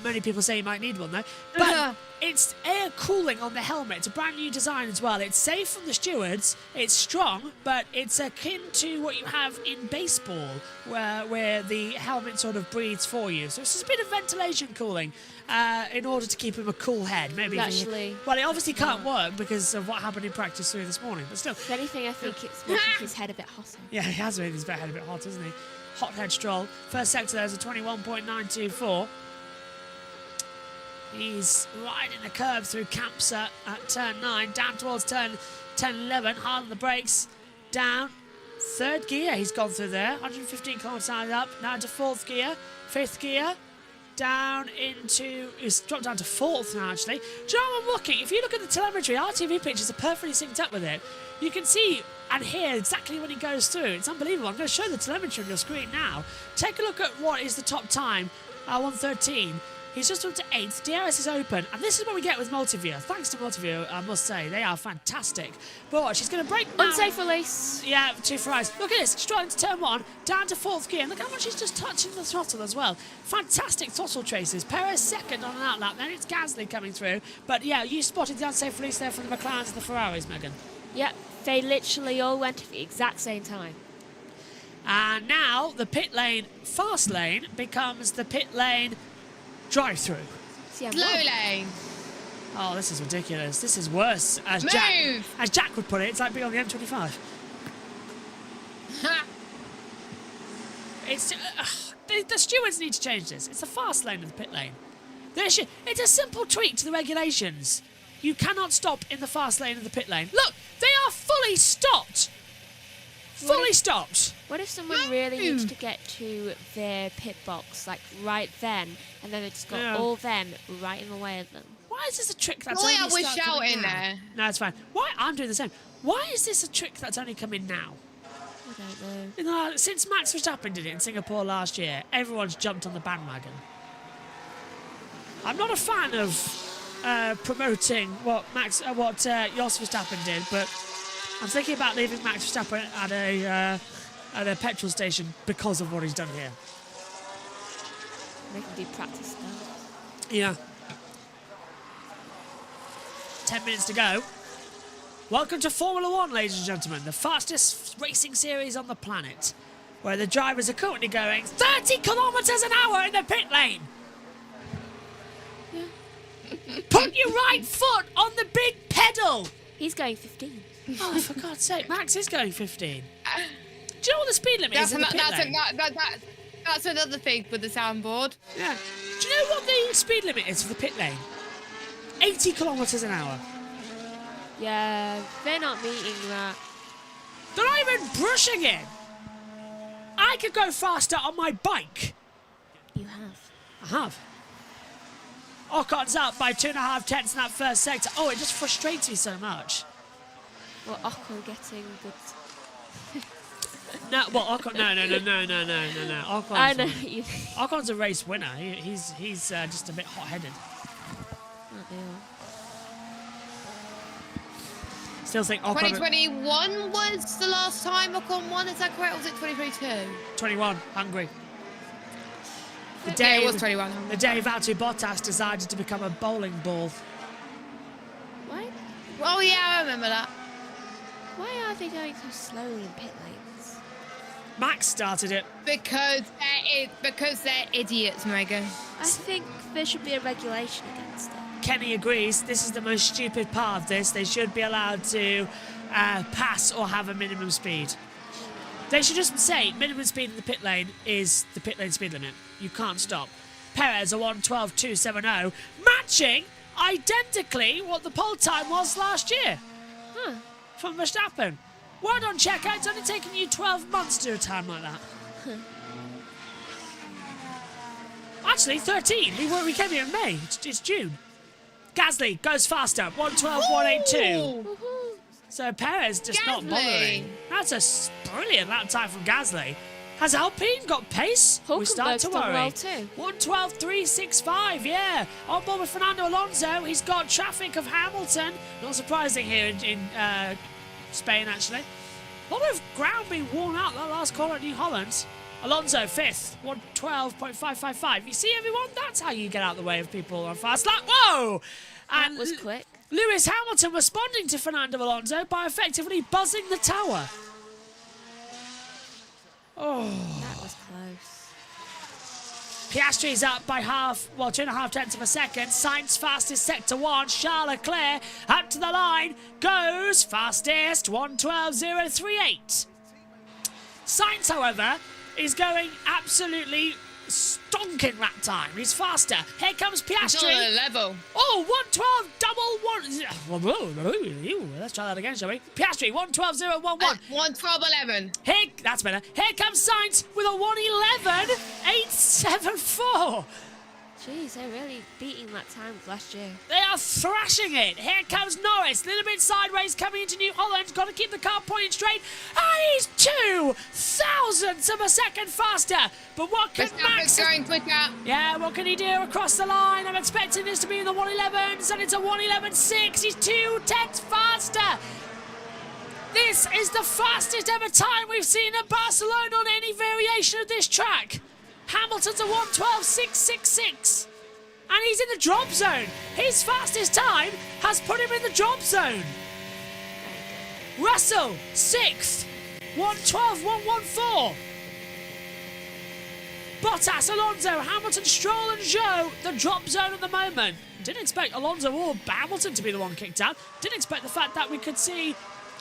Many people say he might need one though. But it's air cooling on the helmet. It's a brand new design as well. It's safe from the stewards. It's strong, but it's akin to what you have in baseball, where the helmet sort of breathes for you. So it's just a bit of ventilation cooling in order to keep him a cool head. Maybe Actually, well, it obviously can't work because of what happened in practice 3 this morning. But still, if anything, I think it's making his head a bit hotter. yeah, he has made his head a bit hot, hasn't he? Hot head Stroll. First sector there's a 21.924. He's riding the curve through Campsa at turn 9, down towards turn 10, 11, hard on the brakes, down. 3rd gear he's gone through there, 115 kilometres up, now into 4th gear, 5th gear, down into, he's dropped down to 4th now actually. Do you know what I'm looking? If you look at the telemetry, our TV pictures are perfectly synced up with it. You can see and hear exactly when he goes through. It's unbelievable. I'm going to show the telemetry on your screen now. Take a look at what is the top time, 1:13. He's just up to 8th. DRS is open. And this is what we get with Multiview. Thanks to Multiview, I must say. They are fantastic. But watch, he's going to break now. Unsafe release. Yeah, 2 fries. Look at this. Straight into turn 1, down to 4th gear. And look how much he's just touching the throttle as well. Fantastic throttle traces. Perez second on an outlap. Then it's Gasly coming through. But yeah, you spotted the unsafe release there from the McLarens and the Ferraris, Megan. Yep, they literally all went at the exact same time. And now the pit lane, fast lane, becomes the pit lane drive-through. Slow lane. Oh, this is ridiculous. This is worse. As Jack would put it, it's like being on the M25. It's the stewards need to change this. It's the fast lane of the pit lane. It's a simple tweak to the regulations. You cannot stop in the fast lane of the pit lane. Look, they are fully stopped. Fully stopped. What if someone really needs to get to their pit box, like right then, and then it's got all them right in the way of them? Why is this a trick that's Boy, only I was started shouting now? there. No, it's fine. Why? I'm doing the same. Why is this a trick that's only come in now? I don't know. Since Max Verstappen did it in Singapore last year, everyone's jumped on the bandwagon. I'm not a fan of promoting what Jos Verstappen did, but I'm thinking about leaving Max Verstappen at a petrol station because of what he's done here. They can do practice now. Yeah. 10 minutes to go. Welcome to Formula One, ladies and gentlemen, the fastest racing series on the planet, where the drivers are currently going 30 kilometres an hour in the pit lane. Yeah. Put your right foot on the big pedal. He's going 15. Oh, for God's sake, Max is going 15. Do you know what the speed limit is in the pit lane? That's another thing with the soundboard. Yeah. Do you know what the speed limit is for the pit lane? 80 kilometres an hour. Yeah, they're not meeting that. They're not even brushing it. I could go faster on my bike. You have. I have. Ocon's up by 2.5 tenths in that first sector. Oh, it just frustrates me so much. Well, Ocon getting good. No, well, Ocon. No. Ocon's, I know. Ocon's a race winner. He's just a bit hot-headed. Oh, they are. still think Ocon... 2021 was the last time Ocon won, is that correct? Or was it 2022? 21, Hungary. Yeah, it was 21. The day Valtteri Bottas decided to become a bowling ball. Why? Oh yeah, I remember that. Why are they going so slowly in pit lanes? Max started it. Because they're idiots, Megan. I think there should be a regulation against it. Kenny agrees. This is the most stupid part of this. They should be allowed to pass or have a minimum speed. They should just say minimum speed in the pit lane is the pit lane speed limit. You can't stop. Perez a 1:12.270, matching identically what the pole time was last year. From Verstappen. Well done, Checo. It's only taken you 12 months to do a time like that. Actually, 13. We came here in May. It's June. Gasly goes faster. 1:12.182. So Perez just not bothering. That's a brilliant lap time from Gasly. Has Alpine got pace? We start to worry. Well too. 1:12.365, yeah. On board with Fernando Alonso. He's got traffic of Hamilton. Not surprising here in Spain, actually. A lot of ground being worn out that last corner at New Holland. Alonso, 5th, 1:12.555. You see, everyone? That's how you get out of the way of people on fast lap. Whoa! And That was quick. Lewis Hamilton responding to Fernando Alonso by effectively buzzing the tower. Oh. That was close. Piastri's up by 2.5 tenths of a second. Sainz fastest sector 1. Charles Leclerc up to the line. Goes fastest 1:12.038. Sainz, however, is going absolutely stonking lap time. He's faster. Here comes Piastri. It's on a level. Oh, 1:12.1. Let's try that again, shall we? Piastri, 1:12.011. 1:12.11. That's better. Here comes Sainz with a 1:11.874. Jeez, they're really beating that time of last year. They are thrashing it. Here comes Norris. A little bit sideways coming into New Holland. Got to keep the car pointing straight. And he's 2 thousandths of a second faster. But what can Max... going quicker. Yeah, what can he do across the line? I'm expecting this to be in the 1:11s, and it's a 1:11.6. He's 2 tenths faster. This is the fastest ever time we've seen at Barcelona on any variation of this track. Hamilton's a 1:12.666. And he's in the drop zone. His fastest time has put him in the drop zone. Russell, 6th, 1:12.114. Bottas, Alonso, Hamilton, Stroll and Zhou, the drop zone at the moment. Didn't expect Alonso or Hamilton to be the one kicked out. Didn't expect the fact that we could see,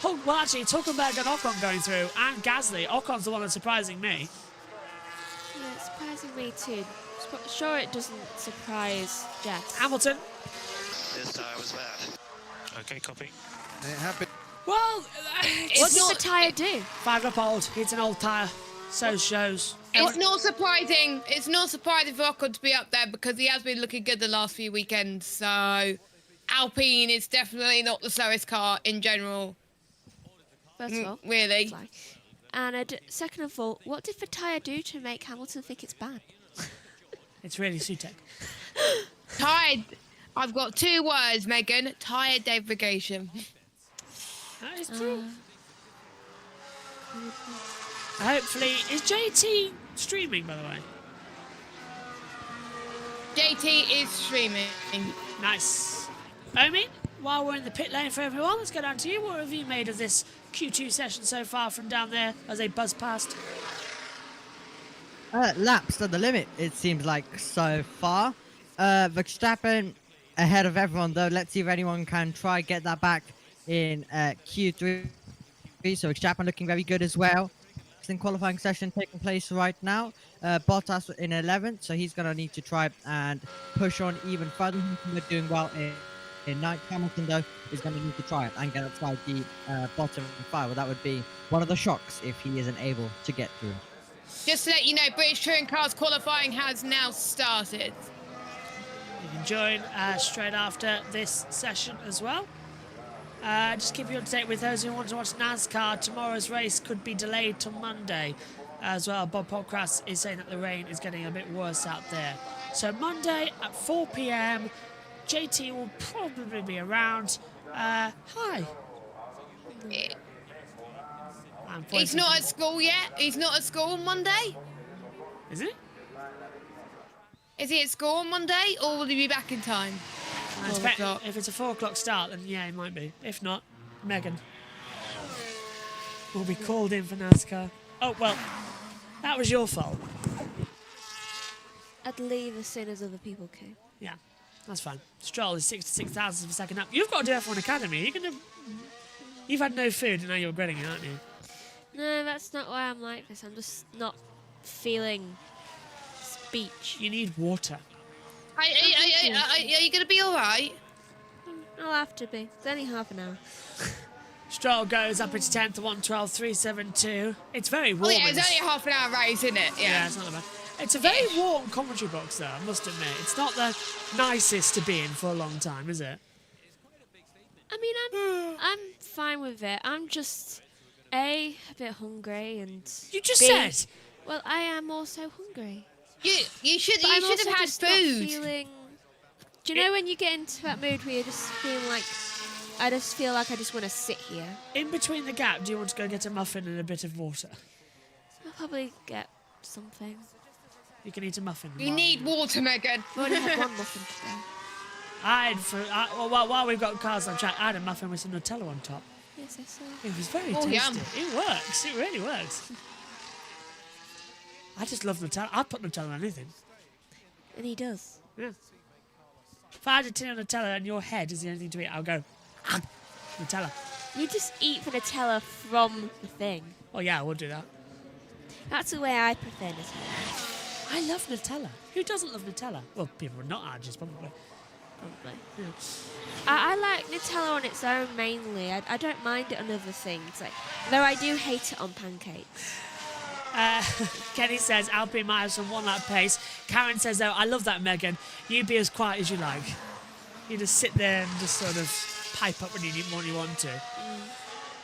well actually, Hülkenberg and Ocon going through, and Gasly. Ocon's the one that's surprising me. Yeah, it's surprising me too. Sure, it doesn't surprise Jess. Hamilton. This tire was bad. Okay, copy. It happened. Well, what did the tyre do? 5 up old. It's an old tyre. So shows. It's not surprising. It's not surprising for Ocon to be up there because he has been looking good the last few weekends. So Alpine is definitely not the slowest car in general. First of all, really. fly. And second of all, what did the tyre do to make Hamilton think it's bad? It's really Sutek. Tired. I've got 2 words, Megan. Tyre degradation. That is true. Hopefully, is JT streaming, by the way? JT is streaming. Nice. Omi, while we're in the pit lane for everyone, let's go down to you. What have you made of this Q2 session so far from down there as they buzz past? Laps to the limit, it seems like so far. Verstappen ahead of everyone, though. Let's see if anyone can try get that back in Q3. So Verstappen looking very good as well. In qualifying session taking place right now. Bottas in 11th, so he's going to need to try and push on even further. We're doing well in 9th. Hamilton, though, is going to need to try it and get outside the bottom 5. Well, that would be one of the shocks if he isn't able to get through. Just to let you know, British Touring Cars qualifying has now started. You can join straight after this session as well. Just keep you up to date with those who want to watch NASCAR. Tomorrow's race could be delayed till Monday as well. Bob Podcast is saying that the rain is getting a bit worse out there. So Monday at 4 p.m, JT will probably be around. Hi. And He's not at school yet. He's not at school on Monday. Is it? Is he at school on Monday, or will he be back in time? If it's a 4 o'clock start, then yeah, he might be. If not, Megan will be called in for NASCAR. Oh, well, that was your fault. I'd leave as soon as other people came. Yeah, that's fine. Stroll is 66,000 for second up. You've got to do F1 Academy. You've had no food and now you're regretting it, aren't you? No, that's not why I'm like this. I'm just not feeling speech. You need water. Are you going to be all right? I'll have to be. It's only half an hour. Stroll goes up into 10th to 1:12.372. It's very warm. Oh, yeah, it's only a half an hour race, isn't it? Yeah, it's not that bad. It's a very warm commentary box, though, I must admit. It's not the nicest to be in for a long time, is it? I mean, I'm fine with it. I'm just a bit hungry, and you just B, said. Well, I am also hungry. You should But I'm have also had just not food. feeling. Do you know when you get into that mood where you're just feeling like, I just feel like I just want to sit here? In between the gap, do you want to go get a muffin and a bit of water? I'll probably get something. You can eat a muffin. You need water, Megan. I've only had one muffin today. While we've got cars on track, I had a muffin with some Nutella on top. Yes, I saw. It was very Oh, tasty. yum. It works. It really works. I just love Nutella. I'd put Nutella on anything. And he does. Yeah. If I had a tin of Nutella and your head is the only thing to eat, I'll go, Nutella. You just eat the Nutella from the thing. Oh, yeah, I would do that. That's the way I prefer Nutella. I love Nutella. Who doesn't love Nutella? Well, people are not allergies, probably. Probably. Yeah. I like Nutella on its own mainly. I don't mind it on other things. Like, though I do hate it on pancakes. Kenny says Alpine miles from 1 lap pace. Karen says, though, I love that, Megan. You be as quiet as you like. You just sit there and just sort of pipe up when you want to.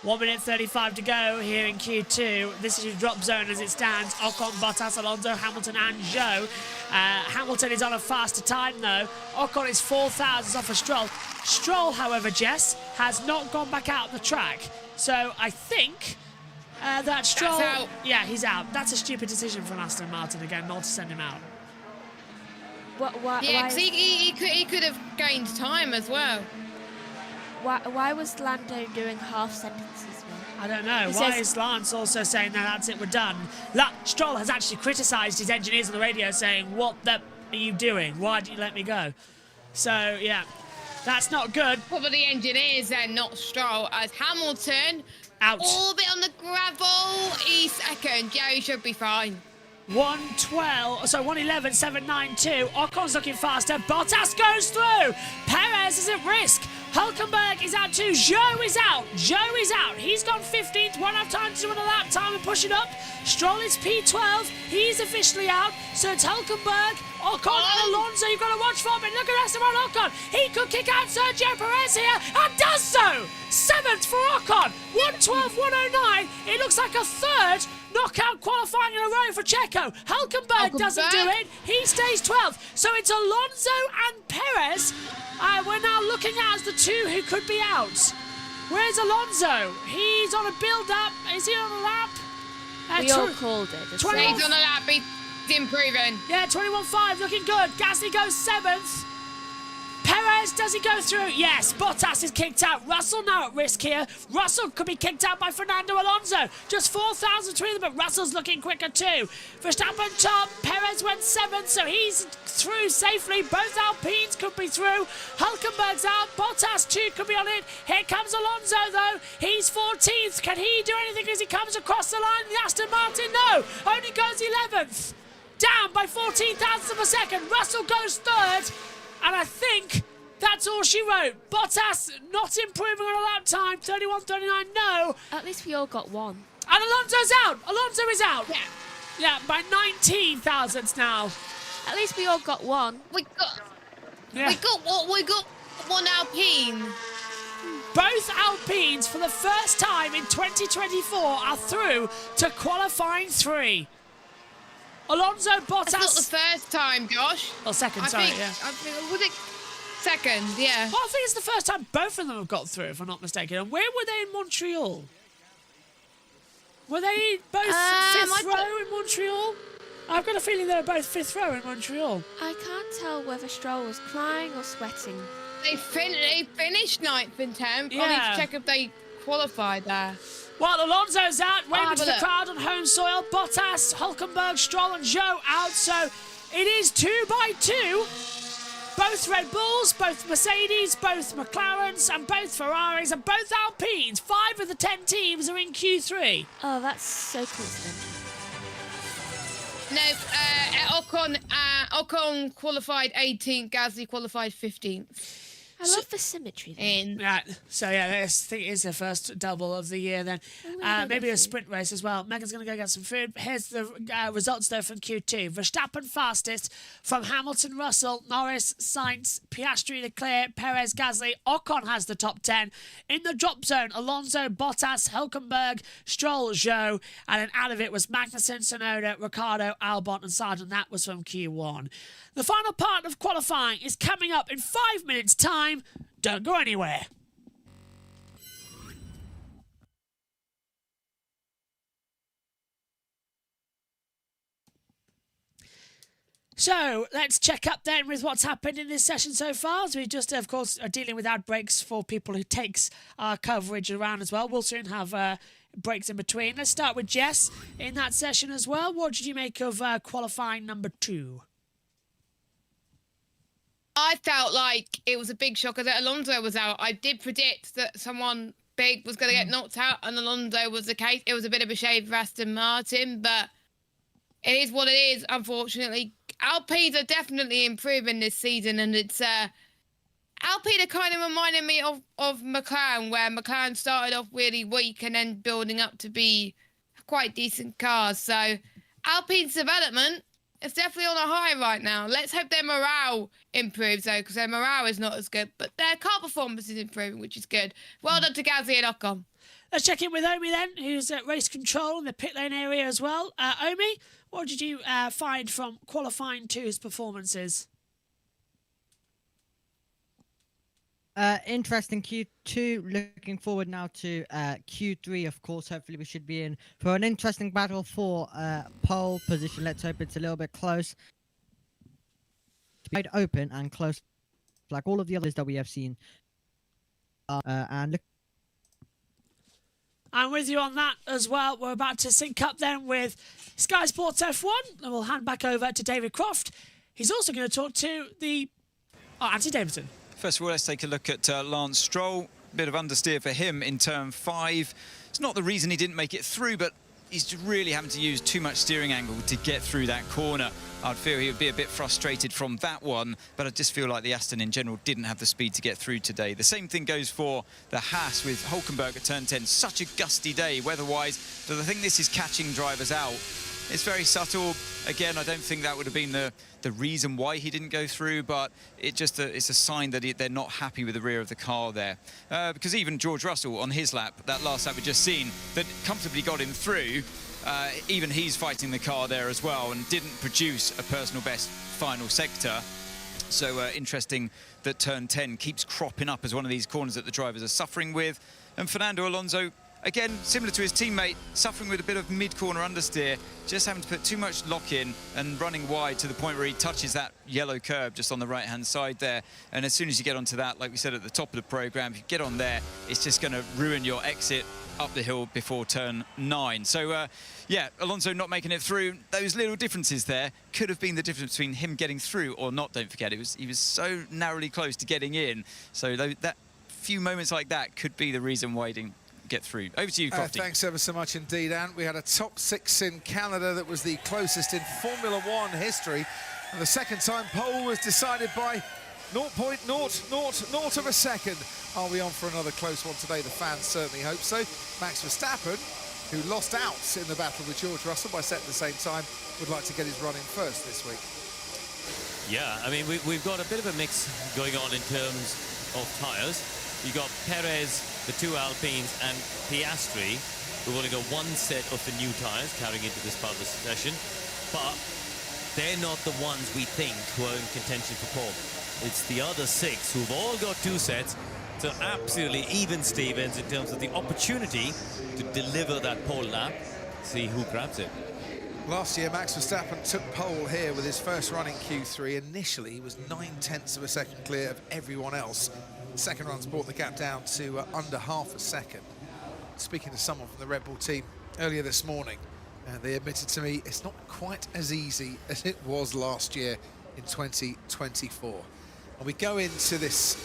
1 minute 35 to go here in Q2. This is your drop zone as it stands. Ocon, Bottas, Alonso, Hamilton and Zhou. Hamilton is on a faster time though. Ocon is 4 thousandths off of Stroll. Stroll, however, Jess, has not gone back out the track. So I think that Stroll... That's out. Yeah, he's out. That's a stupid decision from Aston Martin again, not to send him out. Yeah, because he could have gained time as well. Why was Lando doing half sentences? I don't know. Why is Lance also saying that that's it, we're done? Stroll has actually criticised his engineers on the radio saying, what the are you doing? Why did you let me go? So, yeah, that's not good. Probably the engineers then, not Stroll, as Hamilton out. All bit on the gravel. He's second. Joe should be fine. 1:12, so 1:11.792. Ocon's looking faster. Bottas goes through. Perez is at risk. Hulkenberg is out too. Zhou is out. Zhou is out. He's gone 15th. Won't have time to do another lap time and push it up. Stroll is P12. He's officially out. So it's Hulkenberg, Ocon and Alonso. You've got to watch for him. And look at Esteban Ocon. He could kick out Sergio Perez here and does so. 7th for Ocon. 1:12.109. It looks like a third knockout qualifying in a row for Checo. Hulkenberg doesn't do it. He stays 12th. So it's Alonso and Perez we're now looking at as the two who could be out. Where's Alonso? He's on a build-up. Is he on a lap? We all called it. He's on a lap. He's improving. Yeah, 21.5, looking good. Gasly goes 7th. Perez, does he go through? Yes, Bottas is kicked out. Russell now at risk here. Russell could be kicked out by Fernando Alonso. Just 4,000 between them, but Russell's looking quicker too. Verstappen top, Perez went 7th, so he's through safely. Both Alpines could be through. Hulkenberg's out. Bottas too could be on it. Here comes Alonso though. He's 14th. Can he do anything as he comes across the line? The Aston Martin, no. Only goes 11th. Down by 14 thousandths of a second. Russell goes 3rd. And I think that's all she wrote. Bottas not improving on a lap time. 31.39, no. At least we all got one. And Alonso's out. Alonso is out. Yeah, by 19 thousandths now. At least we all got one. We got one Alpine. Both Alpines for the first time in 2024 are through to qualifying 3. Alonso, Bottas. That's not the first time, Josh. Oh, second, I sorry, think, yeah. Was it second, yeah. Well, I think it's the first time both of them have got through, if I'm not mistaken. And where were they in Montreal? Were they both fifth row in Montreal? I've got a feeling they were both fifth row in Montreal. I can't tell whether Stroll was crying or sweating. They finished 9th and 10th. Yeah. I need to check if they qualified there. Well, Alonso's out, waving to the look. crowd on home soil. Bottas, Hülkenberg, Stroll and Zhou out. So it is 2 by 2. Both Red Bulls, both Mercedes, both McLarens and both Ferraris and both Alpines. 5 of the 10 teams are in Q3. Oh, that's so coincidental. No, Ocon qualified 18th, Gasly qualified 15th. I love the symmetry there. Right, so yeah, I think it is the first double of the year then. Maybe a sprint race as well. Megan's going to go get some food. Here's the results though from Q2. Verstappen fastest from Hamilton, Russell, Norris, Sainz, Piastri, Leclerc, Perez, Gasly. Ocon has the top 10. In the drop zone, Alonso, Bottas, Hülkenberg, Stroll, Zhou, and then out of it was Magnussen, Tsunoda, Ricciardo, Albon and Sargent. That was from Q1. The final part of qualifying is coming up in 5 minutes' time. Don't go anywhere. So let's check up then with what's happened in this session so far. As we just, of course, are dealing with outbreaks for people who takes our coverage around as well. We'll soon have breaks in between. Let's start with Jess in that session as well. What did you make of qualifying number 2? I felt like it was a big shocker that Alonso was out. I did predict that someone big was going to get knocked out, and Alonso was the case. It was a bit of a shame for Aston Martin, but it is what it is, unfortunately. Alpines are definitely improving this season, and it's Alpine are kind of reminding me of McLaren, where McLaren started off really weak and then building up to be quite decent cars. So Alpine's development, it's definitely on a high right now. Let's hope their morale improves, though, because their morale is not as good. But their car performance is improving, which is good. Well done to Gasly and Ocon. Let's check in with Omi then, who's at race control in the pit lane area as well. Omi, what did you find from qualifying 2's performances? Interesting Q2. Looking forward now to Q3, of course. Hopefully we should be in for an interesting battle for pole position. Let's hope it's a little bit close. Wide open and close, like all of the others that we have seen. And look. I'm with you on that as well. We're about to sync up then with Sky Sports F1. And we'll hand back over to David Croft. He's also going to talk to the Anthony Davidson. First of all, let's take a look at Lance Stroll. Bit of understeer for him in turn 5. It's not the reason he didn't make it through, but he's just really having to use too much steering angle to get through that corner. I'd feel he would be a bit frustrated from that one, but I just feel like the Aston in general didn't have the speed to get through today. The same thing goes for the Haas with Hülkenberg at turn 10. Such a gusty day weather-wise, but I think this is catching drivers out. It's very subtle. Again, I don't think that would have been the reason why he didn't go through, but it's a sign that they're not happy with the rear of the car there. Because even George Russell on his lap, that last lap we've just seen, that comfortably got him through, even he's fighting the car there as well and didn't produce a personal best final sector. So interesting that turn 10 keeps cropping up as one of these corners that the drivers are suffering with. And Fernando Alonso, again, similar to his teammate, suffering with a bit of mid-corner understeer, just having to put too much lock in and running wide to the point where he touches that yellow curb just on the right-hand side there. And as soon as you get onto that, like we said at the top of the programme, if you get on there, it's just going to ruin your exit up the hill before turn 9. So, yeah, Alonso not making it through. Those little differences there could have been the difference between him getting through or not. Don't forget, he was so narrowly close to getting in. So that few moments like that could be the reason why he didn't get through. Over to you, Crofty. Thanks ever so much indeed, Ant. We had a top 6 in Canada that was the closest in Formula One history. And the second time pole was decided by 0.000 of a second. Are we on for another close one today? The fans certainly hope so. Max Verstappen, who lost out in the battle with George Russell by setting the same time, would like to get his run in first this week. Yeah, I mean, we've got a bit of a mix going on in terms of tyres. You got Perez, the 2 Alpines, and Piastri, who've only got 1 set of the new tyres carrying into this part of the session, but they're not the ones we think who are in contention for pole. It's the other 6 who've all got 2 sets. So absolutely even Stevens in terms of the opportunity to deliver that pole lap. See who grabs it. Last year, Max Verstappen took pole here with his first run in Q3. Initially, he was 9/10 of a second clear of everyone else. Second runs brought the gap down to under half a second. Speaking to someone from the Red Bull team earlier this morning, they admitted to me it's not quite as easy as it was last year in 2024. And we go into this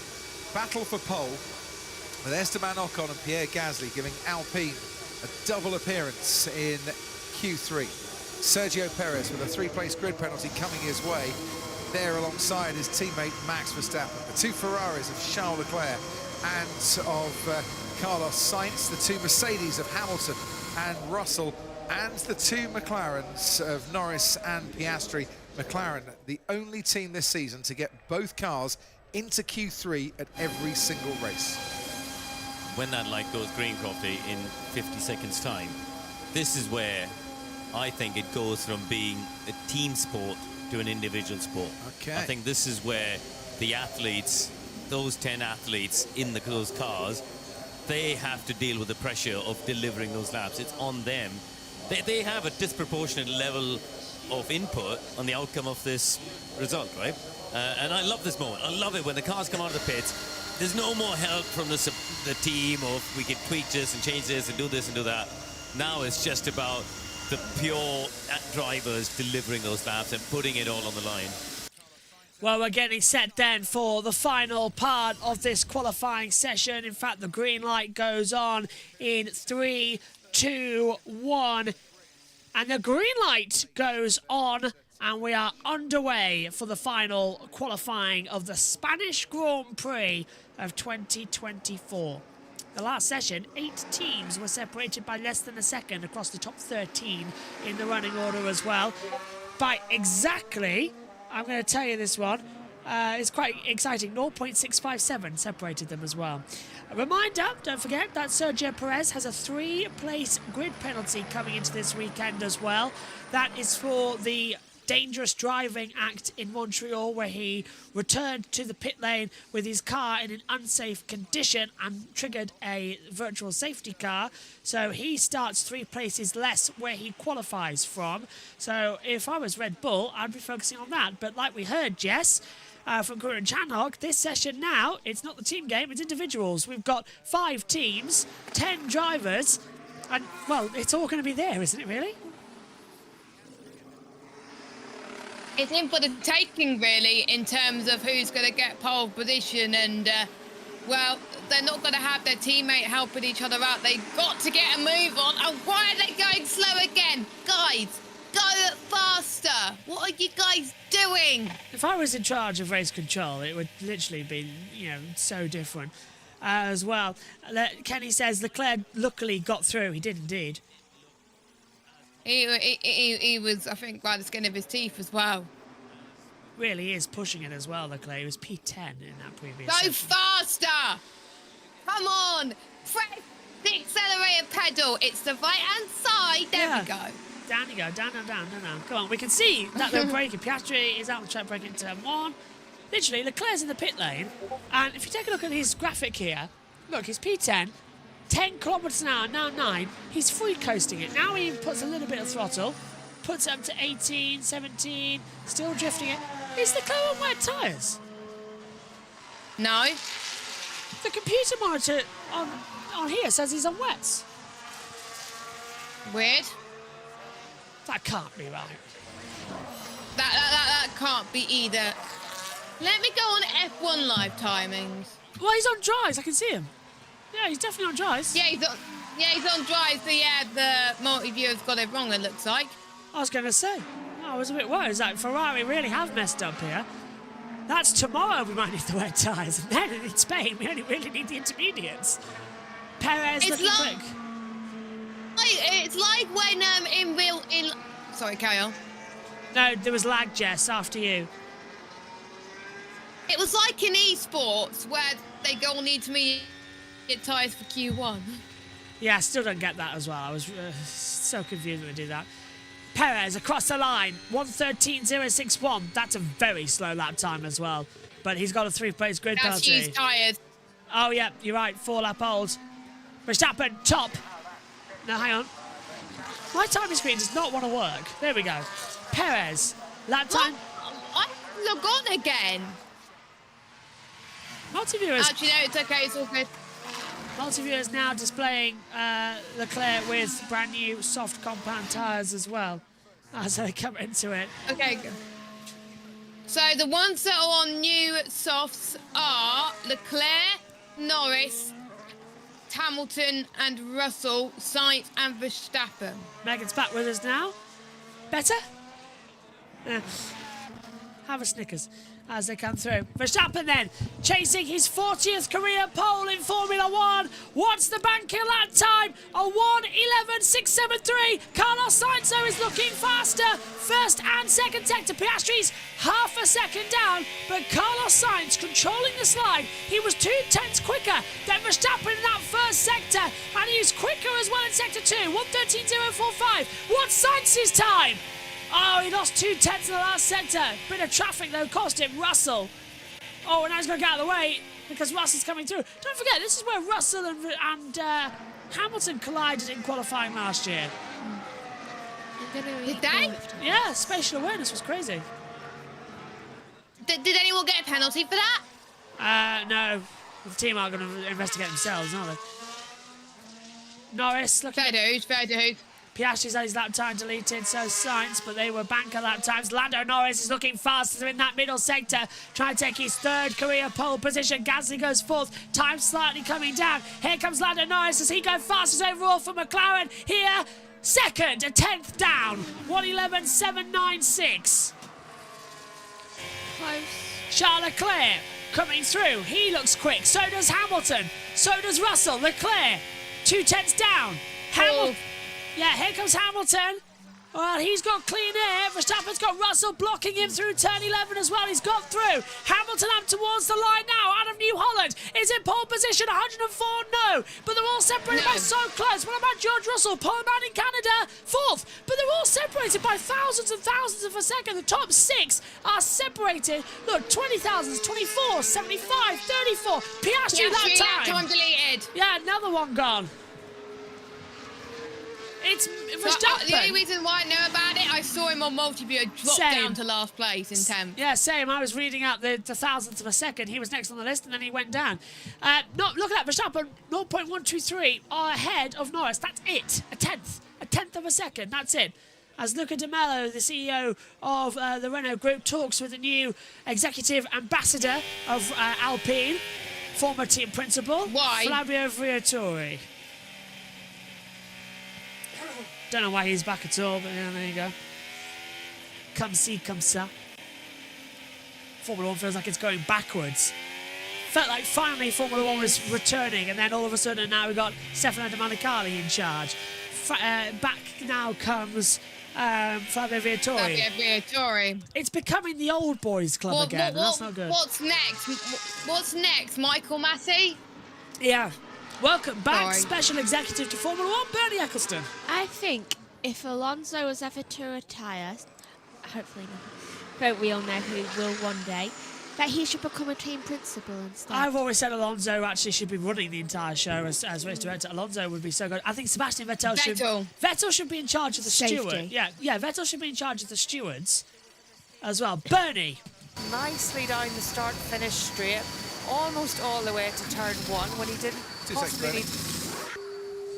battle for pole with Esteban Ocon and Pierre Gasly giving Alpine a double appearance in Q3. Sergio Perez with a 3-place grid penalty coming his way, there alongside his teammate Max Verstappen. The 2 Ferraris of Charles Leclerc and of Carlos Sainz, the 2 Mercedes of Hamilton and Russell, and the 2 McLarens of Norris and Piastri. McLaren, the only team this season to get both cars into Q3 at every single race. When that light goes green, Crofty, in 50 seconds time, this is where I think it goes from being a team sport to an individual sport. Okay. I think this is where the athletes, those 10 athletes in those cars, they have to deal with the pressure of delivering those laps. It's on them. They have a disproportionate level of input on the outcome of this result, right? And I love this moment. I love it when the cars come out of the pits. There's no more help from the team of we can tweak this and change this and do this and do that. Now it's just about the pure drivers delivering those laps and putting it all on the line. Well, we're getting set then for the final part of this qualifying session. In fact, the green light goes on in 3, 2, 1. And the green light goes on, and we are underway for the final qualifying of the Spanish Grand Prix of 2024. The last session, 8 teams were separated by less than a second across the top 13 in the running order as well. By exactly, I'm going to tell you this one, it's quite exciting, 0.657 separated them as well. A reminder, don't forget that Sergio Perez has a 3-place grid penalty coming into this weekend as well. That is for the Dangerous Driving Act in Montreal, where he returned to the pit lane with his car in an unsafe condition and triggered a virtual safety car. So he starts 3 places less where he qualifies from. So if I was Red Bull, I'd be focusing on that. But like we heard, Jess, from Gurren Chanhog, this session now, it's not the team game, it's individuals. We've got 5 teams, 10 drivers, and, well, it's all going to be there, isn't it, really? It's in for the taking, really, in terms of who's going to get pole position. And, well, they're not going to have their teammate helping each other out. They've got to get a move on. And why are they going slow again? Guys, go faster. What are you guys doing? If I was in charge of race control, it would literally be, so different as well. Kenny says Leclerc luckily got through. He did indeed. He was, I think, by the skin of his teeth as well. Really is pushing it as well, Leclerc. He was P10 in that previous Go session. faster! Come on! Press the accelerator pedal. It's the right-hand side. There we go. Down you go. Down. Come on. We can see that they're braking. Piastri is out the track braking turn 1. Literally, Leclerc's in the pit lane. And if you take a look at his graphic here, look, he's P10. 10 kilometres an hour, now 9. He's free coasting it. Now he puts a little bit of throttle, puts it up to 18, 17, still drifting it. Is Leclerc on wet tyres? No. The computer monitor on here says he's on wets. Weird. That can't be right. That can't be either. Let me go on F1 live timings. Well, he's on dries. I can see him. Yeah, he's definitely on dries. Yeah, he's on dries. So yeah, the multi-viewer's got it wrong, it looks like. I was going to say. I was a bit worried. Like, Ferrari really have messed up here. That's tomorrow we might need the wet tyres. And then in Spain, we only really need the intermediates. Perez looking quick. It's like when sorry, carry on. No, there was lag, Jess, after you. It was like in esports where they go on intermediate tyres for Q1. Yeah, I still don't get that as well. I was so confused when we do that. Perez across the line, 1:13.061. That's a very slow lap time as well. but he's got a 3-place grid That's penalty. used tyres. Oh, yeah, you're right. 4-lap old. Verstappen, top. Now, hang on. My timing screen does not want to work. There we go. Perez, lap time. I log on again. Multiview is, Actually, no, it's okay. It's all good. Multiview is now displaying Leclerc with brand new soft compound tyres as well as they come into it. Okay, good. So the ones that are on new softs are Leclerc, Norris, Hamilton and Russell, Sainz and Verstappen. Megan's back with us now. Better? Yeah. Have a Snickers as they come through. Verstappen then, chasing his 40th career pole in Formula 1. What's the banking lap time? A 1:11.673. Carlos Sainz is looking faster. First and second sector. Piastri's half a second down, but Carlos Sainz controlling the slide. He was 2/10 quicker than Verstappen in that first sector, and he was quicker as well in sector 2. 1:13.045. What's Sainz's time? Oh, he lost 2/10 in the last sector. Bit of traffic, though, cost him. Russell. Oh, and now he's going to get out of the way because Russell's coming through. Don't forget, this is where Russell and Hamilton collided in qualifying last year. Did they? Yeah, spatial awareness was crazy. Did anyone get a penalty for that? No. The team aren't going to investigate themselves, are they? Norris looking Fair dues, fair dues. Piastri's had his lap time deleted, so Sainz, but they were banker lap times. Lando Norris is looking faster in that middle sector, trying to take his 3rd career pole position. Gasly goes 4th, time slightly coming down. Here comes Lando Norris as he goes fastest overall for McLaren. Here, 2nd, a 10th down, 1:11.796. Close. Charles Leclerc coming through. He looks quick. So does Hamilton. So does Russell. Leclerc, 2/10 down. Hamilton. Yeah, here comes Hamilton. Well, he's got clean air. Verstappen's got Russell blocking him through turn 11 as well. He's got through. Hamilton up towards the line now. Out of New Holland is in pole position. 104, no. But they're all separated by so close. What about George Russell? Pole man in Canada, 4th. But they're all separated by thousands and thousands of a second. The top 6 are separated. Look, 20 thousands, 24, 75, 34. Piastri that time. Deleted. Yeah, another one gone. It's Verstappen. The only reason why I know about it, I saw him on multi-view drop down to last place in 10th. Yeah, same. I was reading out the thousandths of a second. He was next on the list, and then he went down. Look at that. Verstappen, 0.123 ahead of Norris. That's it. A tenth of a second. That's it. As Luca Di Mello, the CEO of the Renault Group, talks with the new executive ambassador of Alpine, former team principal, Fabio Briatore. Don't know why he's back at all, but yeah, there you go. Come see, come ça. Formula 1 feels like it's going backwards. Felt like finally Formula 1 was returning, and then all of a sudden now we've got Stefano Domenicali in charge. Back now comes Fabio Briatore. It's becoming the old boys club again. That's not good. What's next? What's next? Michael Massey? Yeah. Welcome back, special executive to Formula 1, Bernie Eccleston. I think if Alonso was ever to retire, hopefully not, but we all know who will one day, that he should become a team principal instead. I've always said Alonso actually should be running the entire show as race director. Alonso would be so good. I think Sebastian Vettel should be in charge of the steward. Yeah, Vettel should be in charge of the stewards as well. Bernie. Nicely down the start-finish straight, almost all the way to turn 1 when he didn't possibly need...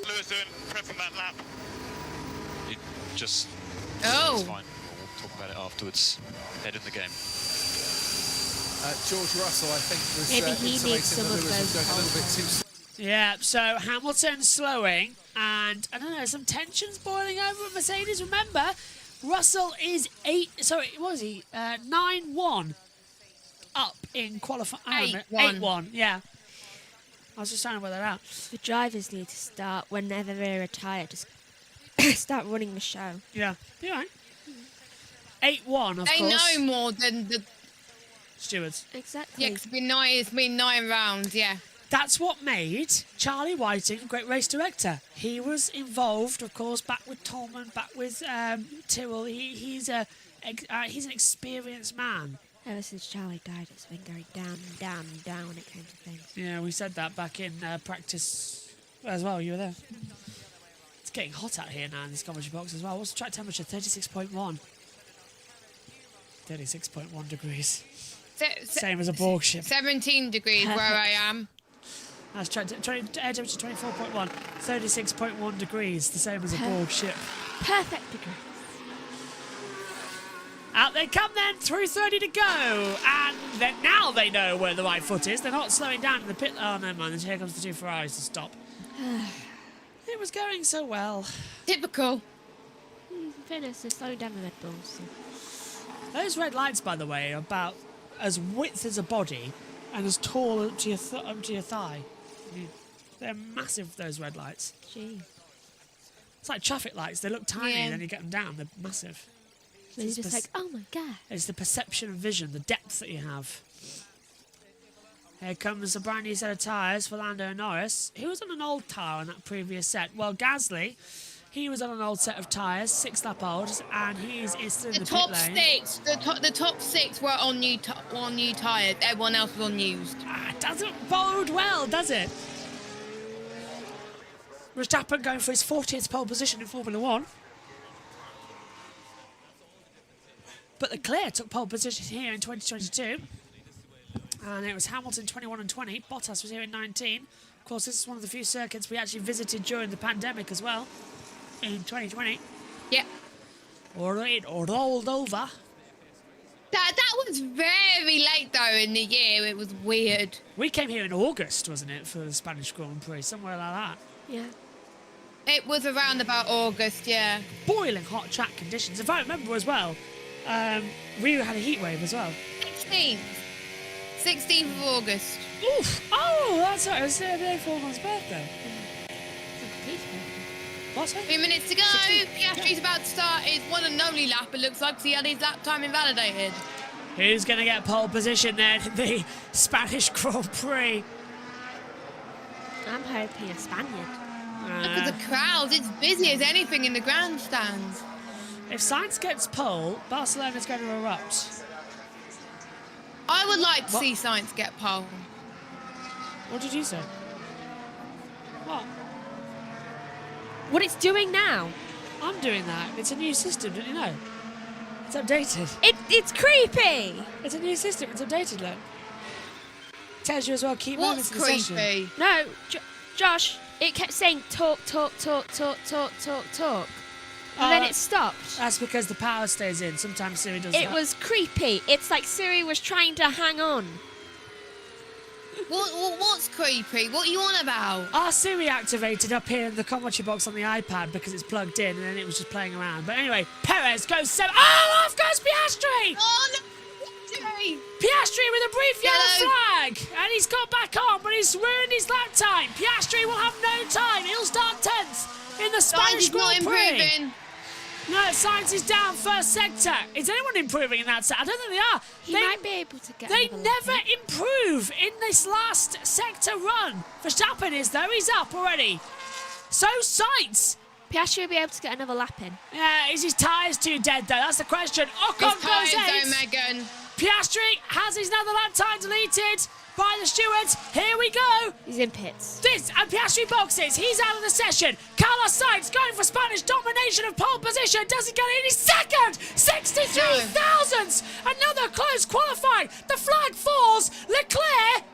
Lewis doing prep on that lap. It just... Oh. It's fine. We'll talk about it afterwards. Head in the game. George Russell, I think, was maybe he needs some of those. Yeah, so Hamilton slowing, and I don't know, some tensions boiling over at Mercedes. Remember, Russell is 9-1 up in qualifying. 8-1, yeah. I was just trying to work that out. The drivers need to start whenever they retire. Just start running the show. Yeah, you're right. 8-1, of course. They know more than the stewards. Exactly. Yeah, because it's been 9 rounds, yeah. That's what made Charlie Whiting a great race director. He was involved, of course, back with Tolman, back with Tyrrell. He's an experienced man. Ever since Charlie died, it's been going down, down, down when it came to things. Yeah, we said that back in practice as well. You were there. It's getting hot out here now in this commentary box as well. What's the track temperature? 36.1. 36.1 degrees. Same as a Borg ship. 17 degrees where I am. That's air temperature 24.1. 36.1 degrees. The same as a Borg ship. Perfect degree. Out they come then, through 30 to go. And then now they know where the right foot is. They're not slowing down in the pit. Oh, never mind. Here comes the two Ferraris to stop. It was going so well. Typical. In fairness, they're slowing down the Red Bulls. So. Those red lights, by the way, are about as width as a body and as tall up to your thigh. They're massive, those red lights. Gee. It's like traffic lights. They look tiny, and then you get them down. They're massive. They're just like, oh my god. It's the perception of vision, the depth that you have. Here comes a brand new set of tyres for Lando Norris. He was on an old tyre on that previous set. Well, Gasly, he was on an old set of tyres, 6 lap olds, and he's still in the pit lane. The top six were on new tyres. Everyone else was on used. Doesn't bode well, does it? Verstappen going for his 40th pole position in Formula 1. But Leclerc took pole position here in 2022. And it was Hamilton 21 and 20. Bottas was here in 19. Of course, this is one of the few circuits we actually visited during the pandemic as well. In 2020. Yeah. Or it rolled over. That was very late though in the year. It was weird. We came here in August, wasn't it, for the Spanish Grand Prix, somewhere like that. Yeah. It was around about August, yeah. Boiling hot track conditions. If I remember as well, Rio had a heat wave as well. 16th of August. Oof! Oh, that's right. It was the day before my birthday. What's that? 3 minutes to go. Piastri's about to start his one and only lap. It looks like he had his lap time invalidated. Who's going to get pole position then in the Spanish Grand Prix? I'm hoping a Spaniard. Look at the crowd. It's busy as anything in the grandstands. If Sainz gets pole, Barcelona's going to erupt. I would like to see Sainz get pole. What did you say? What? What it's doing now? I'm doing that. It's a new system, didn't you know? It's updated. It's creepy. It's a new system. It's updated, look. Tells you as well, keep What's moving to the creepy? session. No, Josh, it kept saying talk. And then it stopped. That's because the power stays in. Sometimes Siri does that. It was creepy. It's like Siri was trying to hang on. What's creepy? What are you on about? Our Siri activated up here in the commentary box on the iPad because it's plugged in, and then it was just playing around. But anyway, Perez goes 7. Oh, off goes Piastri! Oh, no! Piastri with a brief yellow flag, and he's got back on, but he's ruined his lap time. Piastri will have no time. He'll start 10th in the Spanish Grand Prix. Improving. No, Sainz is down first sector. Is anyone improving in that sector? I don't think they are. He might be able to get. They never improve in this last sector run. Verstappen is though. He's up already. So Sainz. Piastri will be able to get another lap in. Yeah, is his tyres too dead though? That's the question. Ocon goes 8th. Megan. Piastri has his another lap time deleted by the stewards. Here we go. He's in pits. And Piastri boxes. He's out of the session. Carlos Sainz going for Spanish domination of pole position. Doesn't get it. He's second. 63 thousandths. Another close qualifying. The flag falls. Leclerc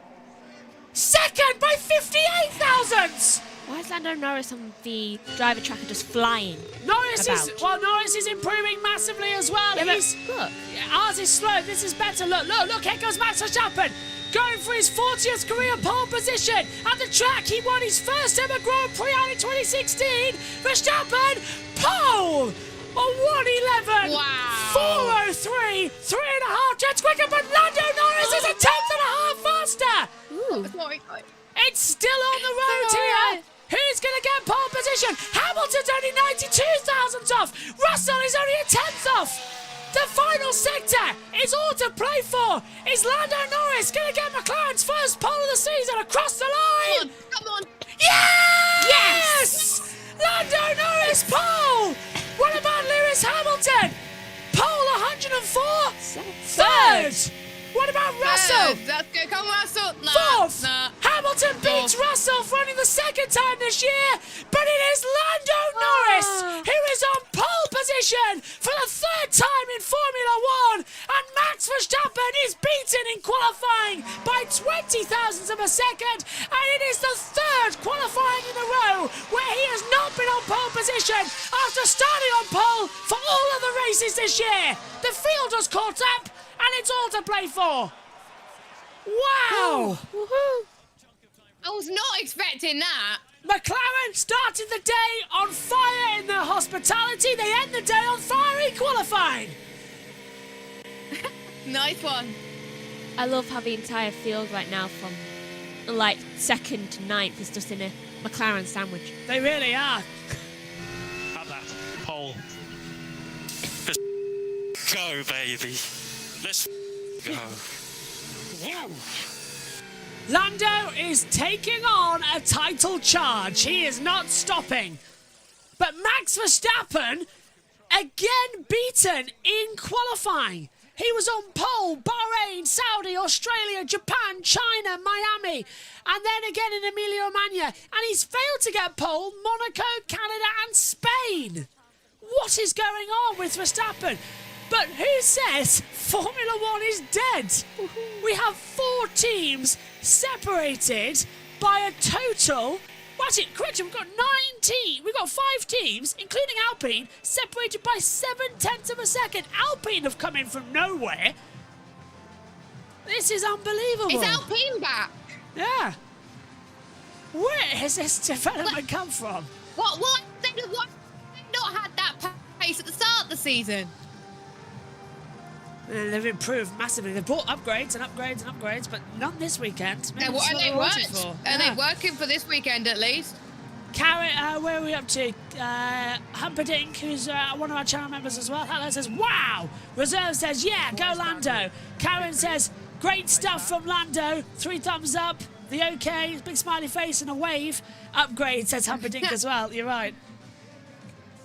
second by 58 thousandths. Why is Lando Norris on the driver tracker just flying? Norris is improving massively as well. Yeah, look. Ours is slow. This is better. Look. Here goes Max Verstappen. Going for his 40th career pole position at the track. He won his first ever Grand Prix out in 2016. Verstappen, pole! A 1:11. Wow. 4:03. 3.5 tenths quicker, but Lando Norris is a 10.5 faster. Ooh. It's still on the road here. Who's going to get pole position? Hamilton's only 92 thousandths off. Russell is only a 10th off. The final sector is all to play for. Is Lando Norris going to get McLaren's first pole of the season across the line? Come on. Yes! Lando Norris pole. What about Lewis Hamilton? Pole 104. Third. What about Russell? Let's go. Come on, Russell. Nah, Fourth. Nah. Hamilton beats Russell for only the second time this year, but it is Lando Norris who is on pole position for the third time in Formula One, and Max Verstappen is beaten in qualifying by 20 thousandths of a second, and it is the third qualifying in a row where he has not been on pole position after starting on pole for all of the races this year. The field has caught up, and it's all to play for. Wow! Woohoo! I was not expecting that. McLaren started the day on fire in their hospitality. They end the day on fire in qualifying. Nice one. I love how the entire field right now from like second to ninth is just in a McLaren sandwich. They really are. Have that pole. Go, baby. Let's go. Lando is taking on a title charge. He is not stopping. But Max Verstappen, again beaten in qualifying. He was on pole, Bahrain, Saudi, Australia, Japan, China, Miami, and then again in Emilia-Romagna. And he's failed to get pole, Monaco, Canada, and Spain. What is going on with Verstappen? But who says Formula One is dead? We have 4 teams separated by a total. Well, actually, correction, we've got 9 teams. We've got 5 teams, including Alpine, separated by 0.7 of a second. Alpine have come in from nowhere. This is unbelievable. Is Alpine back? Yeah. Where has this development come from? What? They've not had that pace at the start of the season. They've improved massively. They've bought upgrades and upgrades and upgrades, but not this weekend. Maybe What that's are what they they're waiting working for. Are they working for this weekend at least? Carrot, where are we up to? Humperdinck, who's one of our channel members as well. Hello says, wow. Reserve says, yeah, go Lando. Karen says, great stuff from Lando. 3 thumbs up. The OK, big smiley face and a wave. Upgrade, says Humperdinck as well. You're right.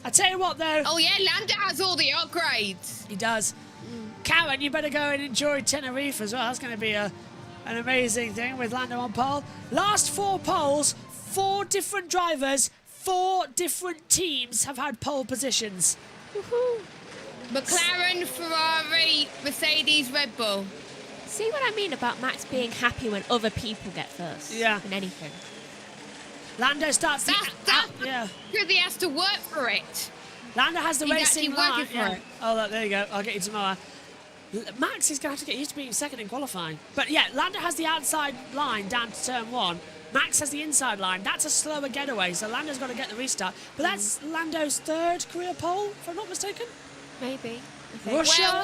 I tell you what, though. Oh, yeah, Lando has all the upgrades. He does. Karen, you better go and enjoy Tenerife as well. That's going to be an amazing thing with Lando on pole. Last 4 poles, 4 different drivers, 4 different teams have had pole positions. Woohoo! McLaren, Ferrari, Mercedes, Red Bull. See what I mean about Max being happy when other people get first? Yeah. In anything. Lando starts Because he has to work for it. Lando has the He's racing actually working line. for it. Oh, look, there you go. I'll get you tomorrow. Max is going to have to get used to being second in qualifying. But yeah, Lando has the outside line down to turn 1. Max has the inside line. That's a slower getaway, so Lando's got to get the restart. But that's Lando's 3rd career pole, if I'm not mistaken. Maybe. Russia.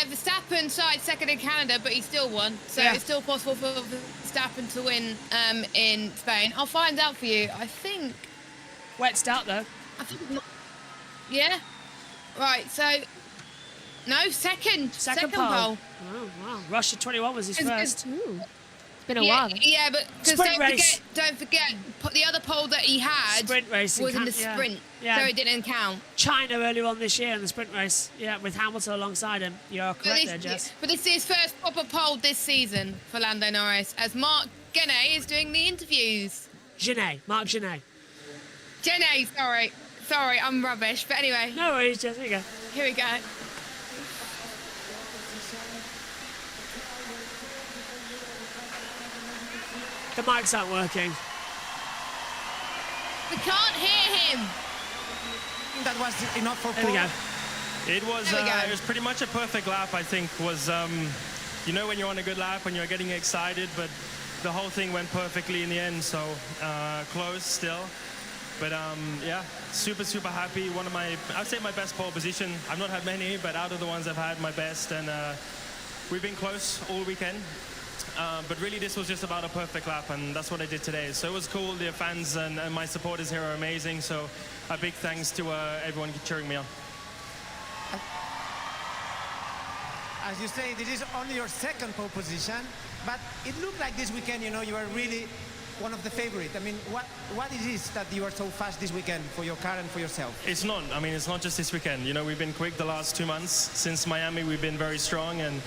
Verstappen started second in Canada, but he still won. So Yeah. it's still possible for Verstappen to win in Spain. I'll find out for you. I think. Wet start, though. Yeah. Right, so. No, second Second pole. Oh, wow. Russia 21 was his first. Ooh. It's been a while. Yeah, but Sprint race. don't forget, the other pole that he had Sprint racing was in the yeah. sprint, Yeah. so it didn't count. China earlier on this year in the sprint race. Yeah, with Hamilton alongside him. You're correct there, Jess. But this is his first proper pole this season for Lando Norris, as Mark Genet is doing the interviews. Mark Genet. Genet, sorry, I'm rubbish. But anyway. No worries, Jess. Here you go. Here we go. The mics aren't working. We can't hear him. That was enough for There we go. It was pretty much a perfect lap, I think. Was you know when you're on a good lap and you're getting excited, but the whole thing went perfectly in the end. So close still, but yeah, super happy. One of I'd say my best pole position. I've not had many, but out of the ones I've had, my best. And we've been close all weekend. But really, this was just about a perfect lap, and that's what I did today. So it was cool. The fans and my supporters here are amazing. So a big thanks to everyone cheering me on. As you say, this is only your 2nd pole position, but it looked like this weekend, you know, you were really one of the favorites. I mean, what is it that you are so fast this weekend for your car and for yourself? It's not. I mean, it's not just this weekend. You know, we've been quick the last 2 months. Since Miami, we've been very strong, and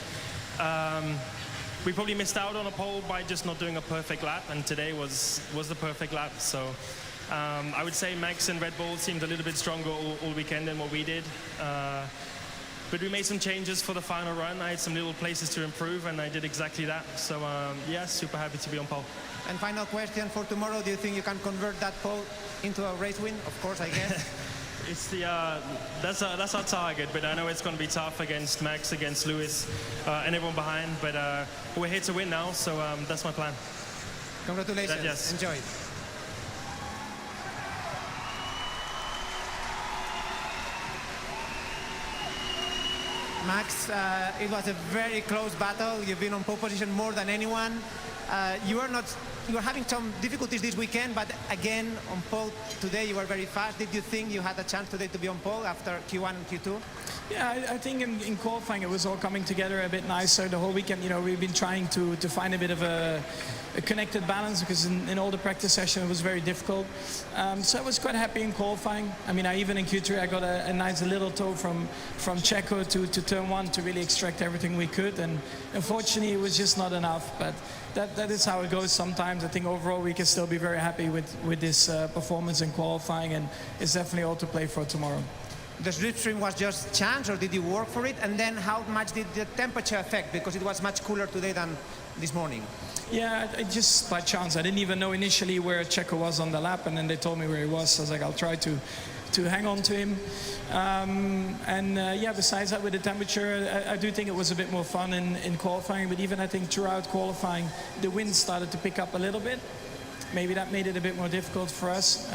We probably missed out on a pole by just not doing a perfect lap, and today was the perfect lap. So I would say Max and Red Bull seemed a little bit stronger all weekend than what we did. But we made some changes for the final run. I had some little places to improve, and I did exactly that. So yeah, super happy to be on pole. And final question for tomorrow: do you think you can convert that pole into a race win? Of course, I guess. It's the that's our target, but I know it's going to be tough against Max, against Lewis, and everyone behind. But we're here to win now, so that's my plan. Congratulations. Yes. Enjoy. Max, it was a very close battle. You've been on pole position more than anyone. You were having some difficulties this weekend, but again, on pole today, you were very fast. Did you think you had a chance today to be on pole after Q1 and Q2? Yeah, I think in qualifying it was all coming together a bit nicer. The whole weekend, we've been trying to find a bit of a connected balance, because in all the practice session it was very difficult. So I was quite happy in qualifying. I mean, even in Q3 I got a nice little toe from Checo to turn 1 to really extract everything we could, and unfortunately it was just not enough. But that is how it goes sometimes. I think overall we can still be very happy with this performance in qualifying, and it's definitely all to play for tomorrow. The slipstream was just chance, or did you work for it? And then how much did the temperature affect? Because it was much cooler today than this morning. Yeah, just by chance. I didn't even know initially where Checo was on the lap, and then they told me where he was. So I was like, I'll try to hang on to him. Yeah, besides that, with the temperature, I do think it was a bit more fun in qualifying. But even I think throughout qualifying, the wind started to pick up a little bit. Maybe that made it a bit more difficult for us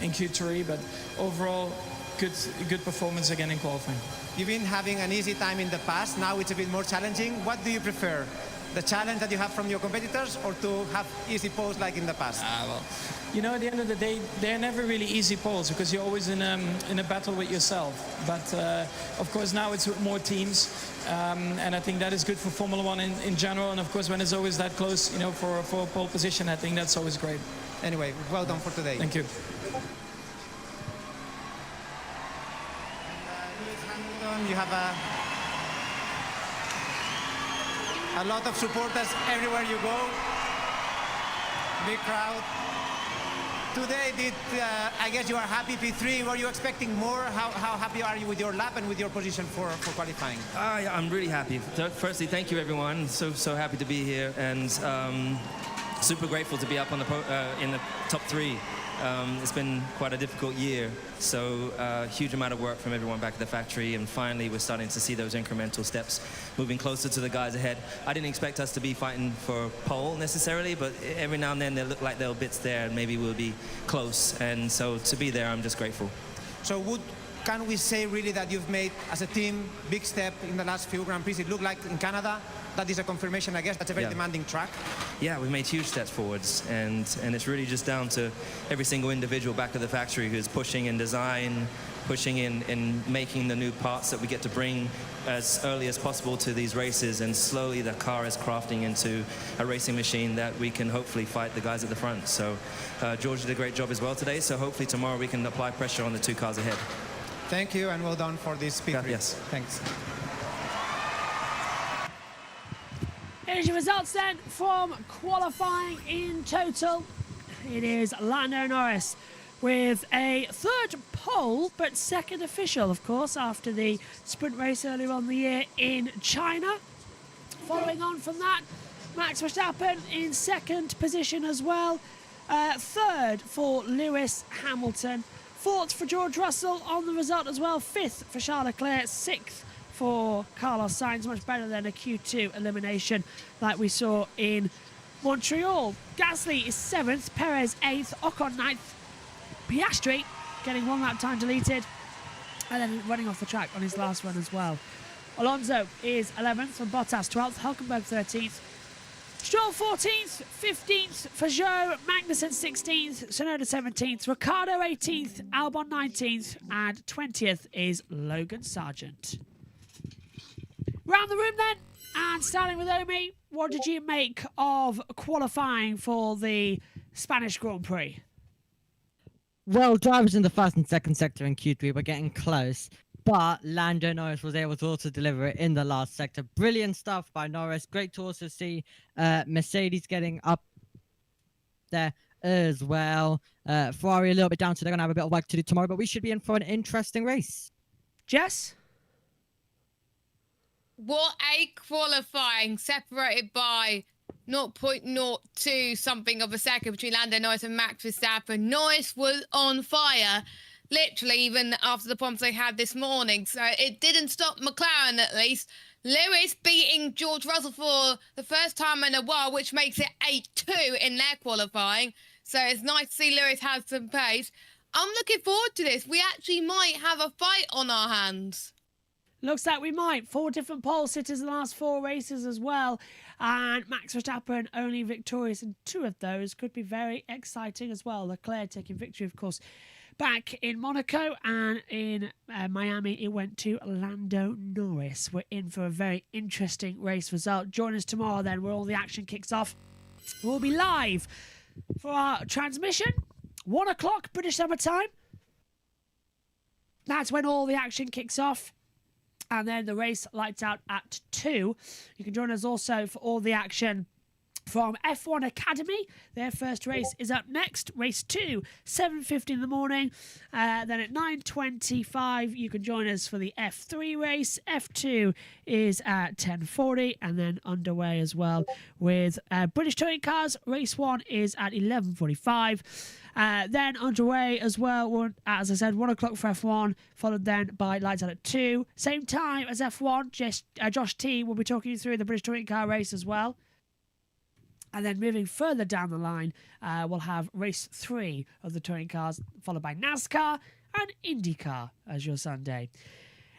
in Q3. But overall, good performance again in qualifying. You've been having an easy time in the past. Now it's a bit more challenging. What do you prefer? The challenge that you have from your competitors, or to have easy poles like in the past? Well, at the end of the day, they're never really easy poles, because you're always in a battle with yourself. But of course now it's with more teams, and I think that is good for Formula One in general. And of course, when it's always that close, for a pole position, I think that's always great. Anyway, well done for today. Thank you. Lewis Hamilton, you have a lot of supporters everywhere you go. Big crowd. Today, I guess you are happy P3. Were you expecting more? How happy are you with your lap and with your position for qualifying? I'm really happy. Firstly, thank you everyone. So happy to be here, and super grateful to be up on in the top 3. It's been quite a difficult year, so huge amount of work from everyone back at the factory, and finally we're starting to see those incremental steps moving closer to the guys ahead. I didn't expect us to be fighting for pole necessarily, but every now and then there look like there are bits there, and maybe we'll be close, and so to be there, I'm just grateful. So can we say really that you've made, as a team, big step in the last few Grand Prix? It looked like in Canada, that is a confirmation, I guess. That's a very demanding track. Yeah, we've made huge steps forwards, and it's really just down to every single individual back at the factory who's pushing in design, pushing in making the new parts that we get to bring as early as possible to these races, and slowly the car is crafting into a racing machine that we can hopefully fight the guys at the front. So George did a great job as well today, so hopefully tomorrow we can apply pressure on the 2 cars ahead. Thank you, and well done for this P3. Yes. Thanks. Here's your results then from qualifying in total. It is Lando Norris with a 3rd pole, but 2nd official, of course, after the sprint race earlier on the year in China. Following on from that, Max Verstappen in 2nd position as well. 3rd for Lewis Hamilton. 4th for George Russell on the result as well. 5th for Charles Leclerc. 6th for Carlos Sainz, much better than a Q2 elimination like we saw in Montreal. Gasly is 7th, Perez 8th, Ocon 9th, Piastri getting 1 lap time deleted, and then running off the track on his last run as well. Alonso is 11th, and Bottas 12th, Hülkenberg 13th, Stroll 14th, 15th for Joe, Magnussen 16th, Tsunoda 17th, Ricciardo 18th, Albon 19th, and 20th is Logan Sargent. Round the room then, and starting with Omi, what did you make of qualifying for the Spanish Grand Prix? Well, drivers in the 1st and 2nd sector in Q3 were getting close, but Lando Norris was able to also deliver it in the last sector. Brilliant stuff by Norris. Great to also see Mercedes getting up there as well. Ferrari a little bit down, so they're going to have a bit of work to do tomorrow, but we should be in for an interesting race. Jess? What a qualifying, separated by 0.02 something of a second between Lando Norris and Max Verstappen. Norris was on fire, literally, even after the problems they had this morning. So it didn't stop McLaren, at least. Lewis beating George Russell for the first time in a while, which makes it 8-2 in their qualifying. So it's nice to see Lewis have some pace. I'm looking forward to this. We actually might have a fight on our hands. Looks like we might. 4 different pole sitters in the last 4 races as well. And Max Verstappen only victorious in 2 of those. Could be very exciting as well. Leclerc taking victory, of course, back in Monaco, and in Miami it went to Lando Norris. We're in for a very interesting race result. Join us tomorrow then, where all the action kicks off. We'll be live for our transmission, 1 o'clock British Summer Time. That's when all the action kicks off. And then the race lights out at 2. You can join us also for all the action from F1 Academy. Their first race is up next. Race 2, 7:50 in the morning. Then at 9:25, you can join us for the F3 race. F2 is at 10:40 and then underway as well with British Touring Cars. Race 1 is at 11:45. Then underway as well, as I said, 1 o'clock for F1, followed then by lights out at 2. Same time as F1, Josh T will be talking you through the British Touring Car race as well. And then moving further down the line, we'll have race 3 of the touring cars, followed by NASCAR and IndyCar as your Sunday.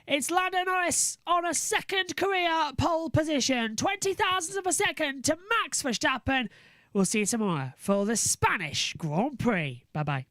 It's Lando Norris on a second career pole position, 20 thousandths of a second to Max Verstappen. We'll see you tomorrow for the Spanish Grand Prix. Bye-bye.